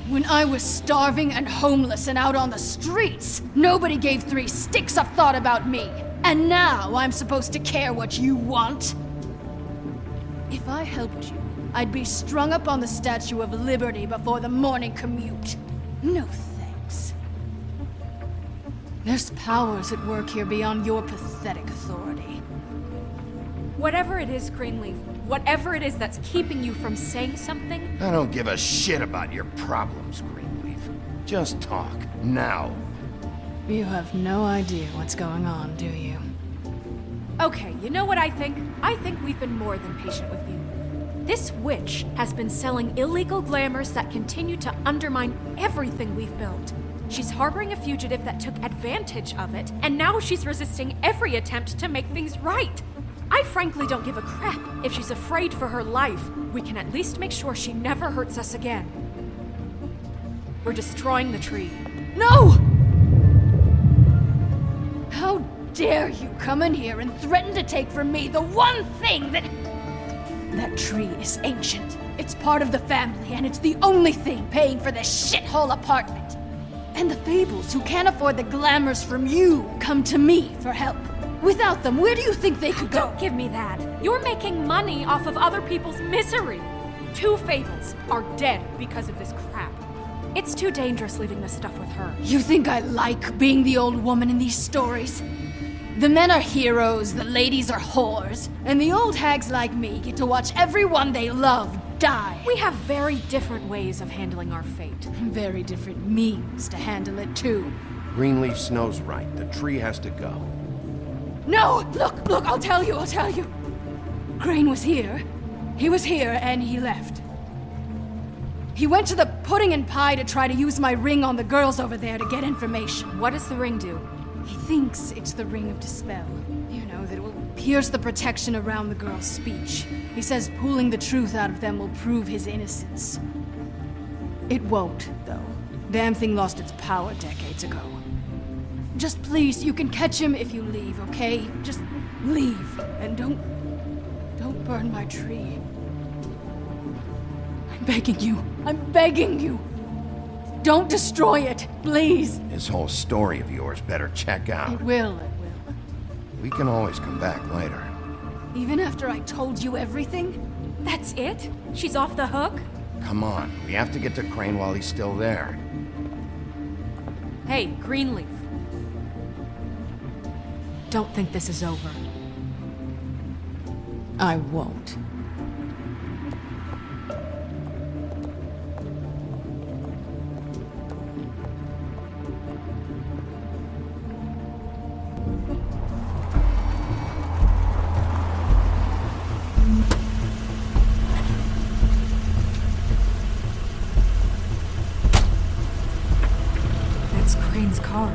S17: When I was starving and homeless and out on the streets, nobody gave 3 sticks of thought about me. And now I'm supposed to care what you want? If I helped you, I'd be strung up on the Statue of Liberty before the morning commute. No thanks. There's powers at work here beyond your pathetic authority.
S4: Whatever it is, Greenleaf, whatever it is that's keeping you from saying something...
S1: I don't give a shit about your problems, Greenleaf. Just talk, now.
S17: You have no idea what's going on, do you?
S4: Okay, you know what I think? I think we've been more than patient with you. This witch has been selling illegal glamours that continue to undermine everything we've built. She's harboring a fugitive that took advantage of it, and now she's resisting every attempt to make things right. I frankly don't give a crap. If she's afraid for her life, we can at least make sure she never hurts us again. We're destroying the tree.
S17: No! How dare you come in here and threaten to take from me the one thing that... That tree is ancient. It's part of the family, and it's the only thing paying for this shithole apartment. And the Fables, who can't afford the glamours from you, come to me for help. Without them, where do you think they could go?
S4: Don't give me that. You're making money off of other people's misery. 2 Fables are dead because of this crap. It's too dangerous leaving this stuff with her.
S17: You think I like being the old woman in these stories? The men are heroes, the ladies are whores, and the old hags like me get to watch everyone they love die.
S4: We have very different ways of handling our fate.
S17: Very different means to handle it, too.
S1: Greenleaf Snow's right. The tree has to go.
S17: No! Look, I'll tell you. Crane was here. He was here, and he left. He went to the pudding and pie to try to use my ring on the girls over there to get information.
S4: What does the ring do?
S17: He thinks it's the ring of dispel. You know, that it will pierce the protection around the girls' speech. He says pulling the truth out of them will prove his innocence. It won't, though. Damn thing lost its power decades ago. Just please, you can catch him if you leave, okay? Just leave, and don't burn my tree. I'm begging you. Don't destroy it, please.
S1: This whole story of yours better check out.
S17: It will.
S1: We can always come back later.
S17: Even after I told you everything?
S4: That's it? She's off the hook?
S1: Come on, we have to get to Crane while he's still there.
S4: Hey, Greenleaf. Don't think this is over.
S17: I won't.
S4: That's Crane's car.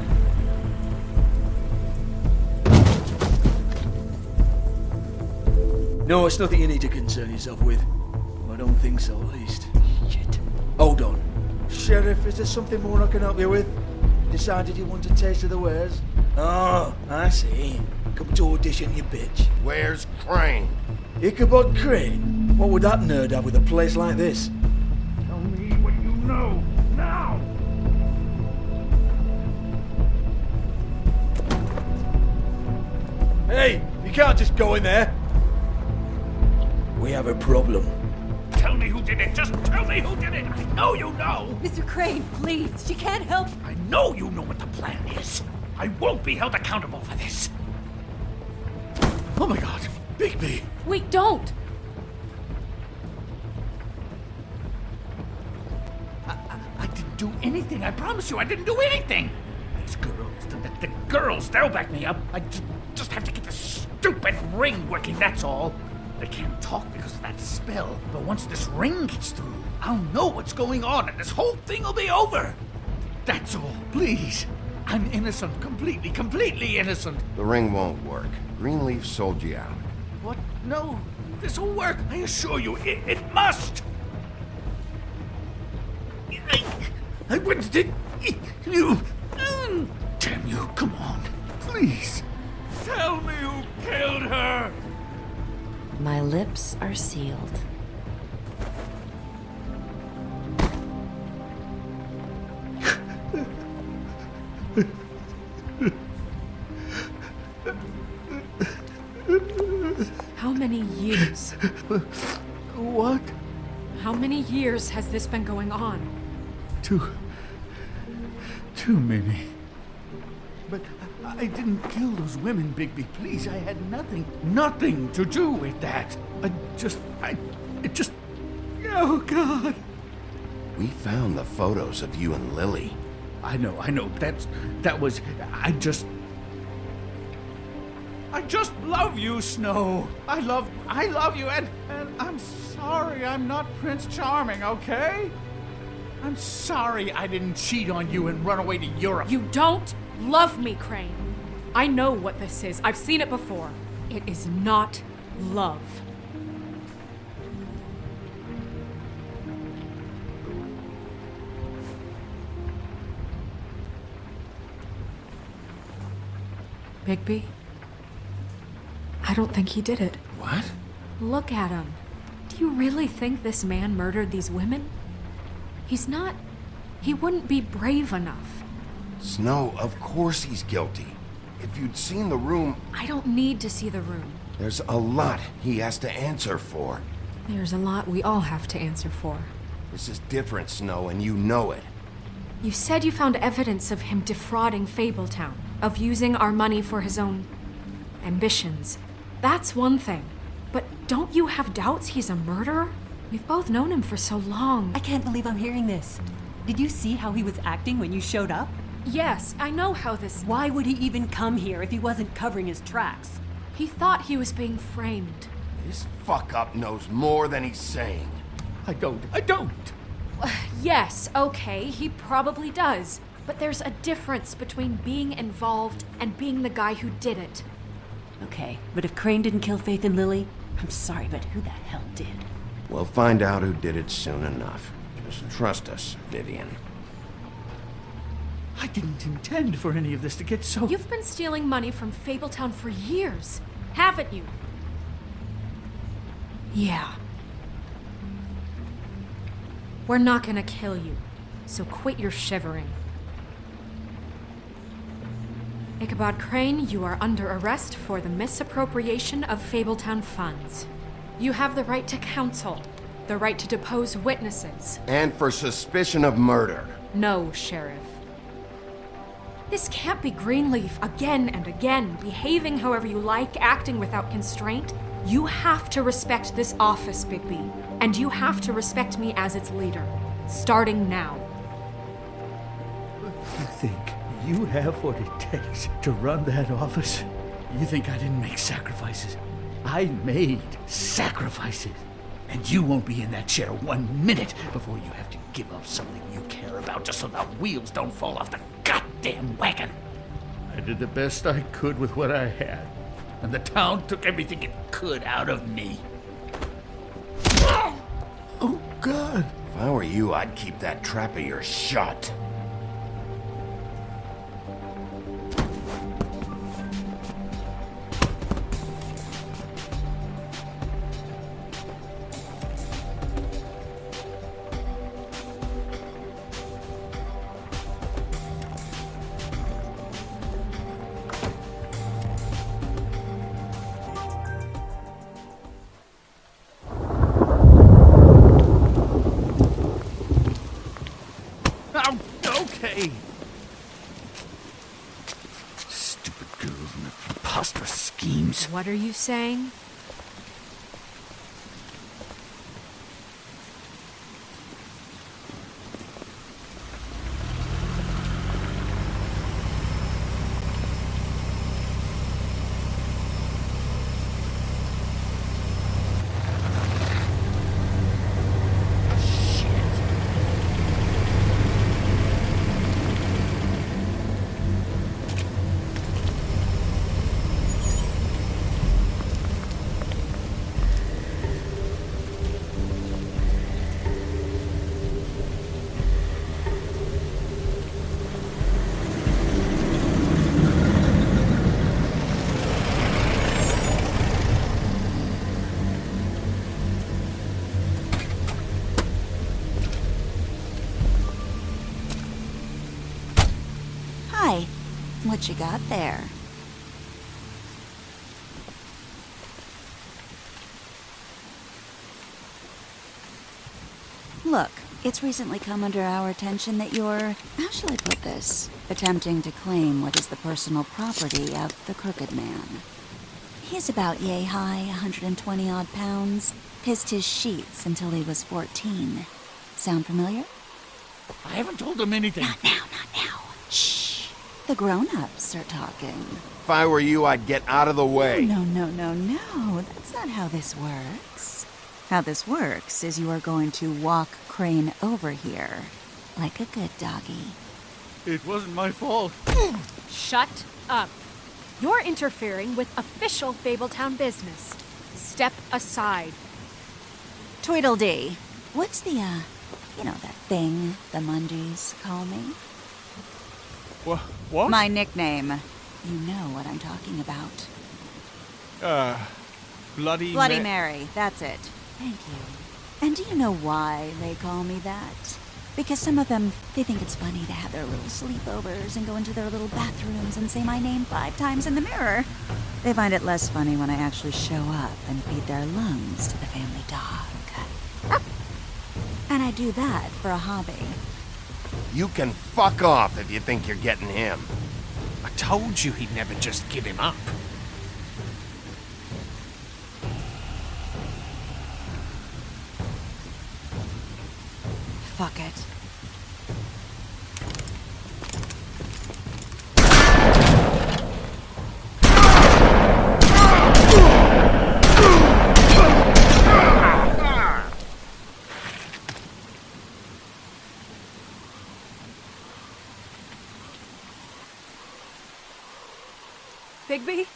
S18: No, it's nothing you need to concern yourself with. I don't think so, at least. Shit. Hold on. Sheriff, is there something more I can help you with? Decided you want a taste of the wares? Oh, I see. Come to audition, you bitch.
S1: Where's Crane?
S18: Ichabod Crane? What would that nerd have with a place like this?
S16: Tell me what you know, now!
S18: Hey, you can't just go in there. We have a problem.
S8: Tell me who did it. Just tell me who did it. I know you know.
S19: Mr. Crane, please. She can't help.
S8: I know you know what the plan is. I won't be held accountable for this. Oh my God, Bigby.
S4: Wait, don't!
S8: I didn't do anything. I promise you, I didn't do anything. These girls, the girls, they'll back me up. I just have to get this stupid ring working, that's all. They can't talk because of that spell, but once this ring gets through, I'll know what's going on and this whole thing will be over. That's all, please. I'm innocent, completely innocent.
S1: The ring won't work. Greenleaf sold you out.
S8: What? No, this will work. I assure you, it must. I wouldn't did you. Damn you, come on, please. Tell me who killed her.
S7: My lips are sealed.
S4: How many years?
S8: What?
S4: How many years has this been going on?
S8: Too many. But I didn't kill those women, Bigby. Please, I had nothing to do with that. Oh, God.
S1: We found the photos of you and Lily.
S8: I know. I just love you, Snow. I love you, and I'm sorry I'm not Prince Charming, okay? I'm sorry I didn't cheat on you and run away to Europe.
S4: You don't love me, Crane. I know what this is. I've seen it before. It is not love. Bigby? I don't think he did it.
S1: What?
S4: Look at him. Do you really think this man murdered these women? He wouldn't be brave enough.
S1: Snow, of course he's guilty. If you'd seen the room...
S4: I don't need to see the room.
S1: There's a lot he has to answer for.
S4: There's a lot we all have to answer for.
S1: This is different, Snow, and you know it.
S4: You said you found evidence of him defrauding Fabletown, of using our money for his own ambitions. That's one thing. But don't you have doubts he's a murderer? We've both known him for so long.
S19: I can't believe I'm hearing this. Did you see how he was acting when you showed up?
S4: Yes, I know how this...
S19: Why would he even come here if he wasn't covering his tracks?
S4: He thought he was being framed.
S1: This fuck-up knows more than he's saying.
S8: I don't.
S4: Yes, okay, he probably does. But there's a difference between being involved and being the guy who did it.
S19: Okay, but if Crane didn't kill Faith and Lily, I'm sorry, but who the hell did?
S1: We'll find out who did it soon enough. Just trust us, Vivian.
S8: I didn't intend for any of this to get so...
S4: You've been stealing money from Fabletown for years, haven't you? Yeah. We're not gonna kill you, so quit your shivering. Ichabod Crane, you are under arrest for the misappropriation of Fabletown funds. You have the right to counsel, the right to depose witnesses.
S1: And for suspicion of murder.
S4: No, Sheriff. This can't be Greenleaf again and again, behaving however you like, acting without constraint. You have to respect this office, Bigby, and you have to respect me as its leader, starting now.
S8: You think you have what it takes to run that office? You think I didn't make sacrifices? I made sacrifices. And you won't be in that chair 1 minute before you have to give up something you care about just so the wheels don't fall off the goddamn wagon. I did the best I could with what I had, and the town took everything it could out of me. Oh, God.
S1: If I were you, I'd keep that trap of yours shut. preposterous schemes.
S4: What are you saying?
S13: Hi. What you got there? Look, it's recently come under our attention that you're, how shall I put this, attempting to claim what is the personal property of the Crooked Man. He's about yay high, 120 odd pounds, pissed his sheets until he was 14. Sound familiar?
S8: I haven't told him anything.
S13: Not now. Shh. The grown-ups are talking.
S1: If I were you, I'd get out of the way.
S13: No. That's not how this works. How this works is you are going to walk Crane over here, like a good doggy.
S8: It wasn't my fault.
S2: Shut up. You're interfering with official Fabletown business. Step aside.
S13: Tweedledee. What's the, that thing the Mundies call me?
S8: What?
S13: My nickname. You know what I'm talking about.
S8: Bloody
S13: Mary, that's it. Thank you. And do you know why they call me that? Because some of them, they think it's funny to have their little sleepovers and go into their little bathrooms and say my name 5 times in the mirror. They find it less funny when I actually show up and feed their lungs to the family dog. And I do that for a hobby.
S1: You can fuck off if you think you're getting him.
S3: I told you he'd never just give him up.
S13: Fuck it.
S2: Bigby?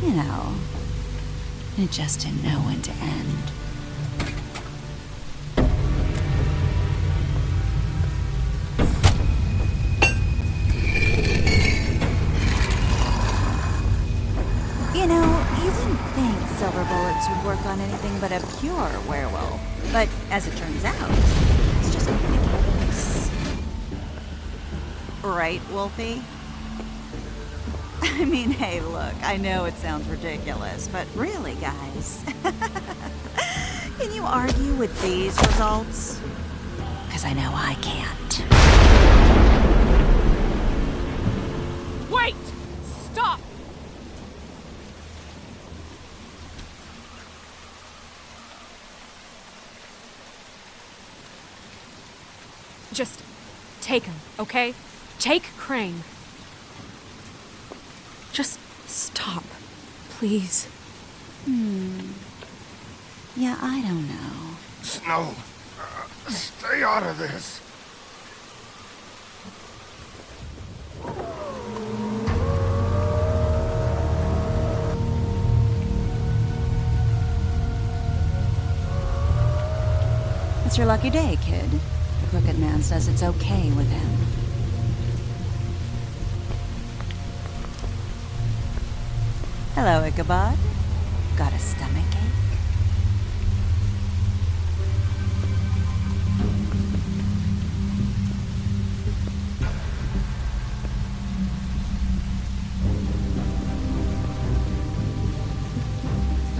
S13: You know, it just didn't know when to end. You know, you wouldn't think silver bullets would work on anything but a pure werewolf. But as it turns out, it's just not the case. Right, Wolfie? I mean, hey, look, I know it sounds ridiculous, but really, guys, can you argue with these results? Because I know I can't.
S4: Wait! Stop! Just take him, okay? Take Crane. Just stop, please.
S13: Yeah, I don't know.
S16: Snow, stay out of this.
S13: It's your lucky day, kid. The Crooked Man says it's okay with him. Hello, Ichabod. Got a stomachache?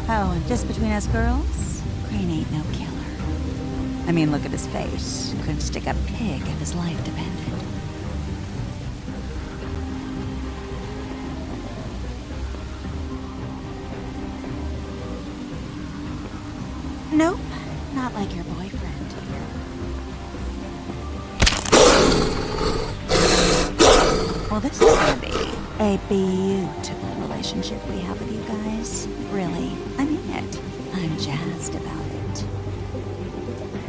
S13: Oh, and just between us girls, Crane ain't no killer. I mean, look at his face. Couldn't stick a pig if his life depended. Nope, not like your boyfriend here. Well, this is gonna be a beautiful relationship we have with you guys. Really, I mean it. I'm jazzed about it.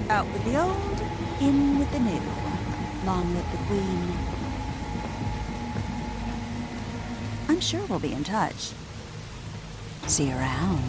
S13: Out with the old, in with the new. Long live the Queen. I'm sure we'll be in touch. See you around.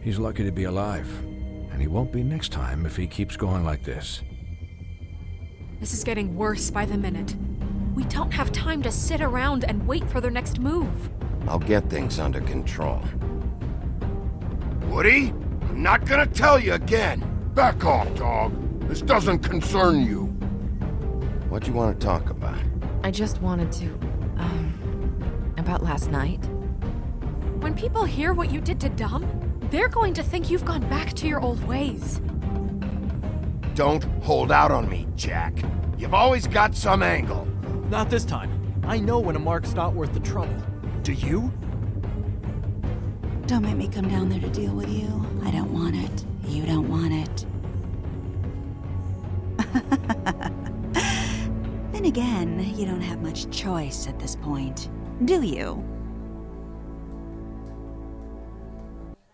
S11: He's lucky to be alive, and he won't be next time if he keeps going like this.
S4: This is getting worse by the minute. We don't have time to sit around and wait for their next move.
S1: I'll get things under control.
S16: Woody, I'm not gonna tell you again. Back off, dog. This doesn't concern you.
S1: What do you want to talk about?
S7: I just wanted to, about last night.
S4: When people hear what you did to Dom, they're going to think you've gone back to your old ways.
S1: Don't hold out on me, Jack. You've always got some angle.
S14: Not this time. I know when a mark's not worth the trouble. Do you?
S13: Don't make me come down there to deal with you. I don't want it. You don't want it. Then again, you don't have much choice at this point, do you?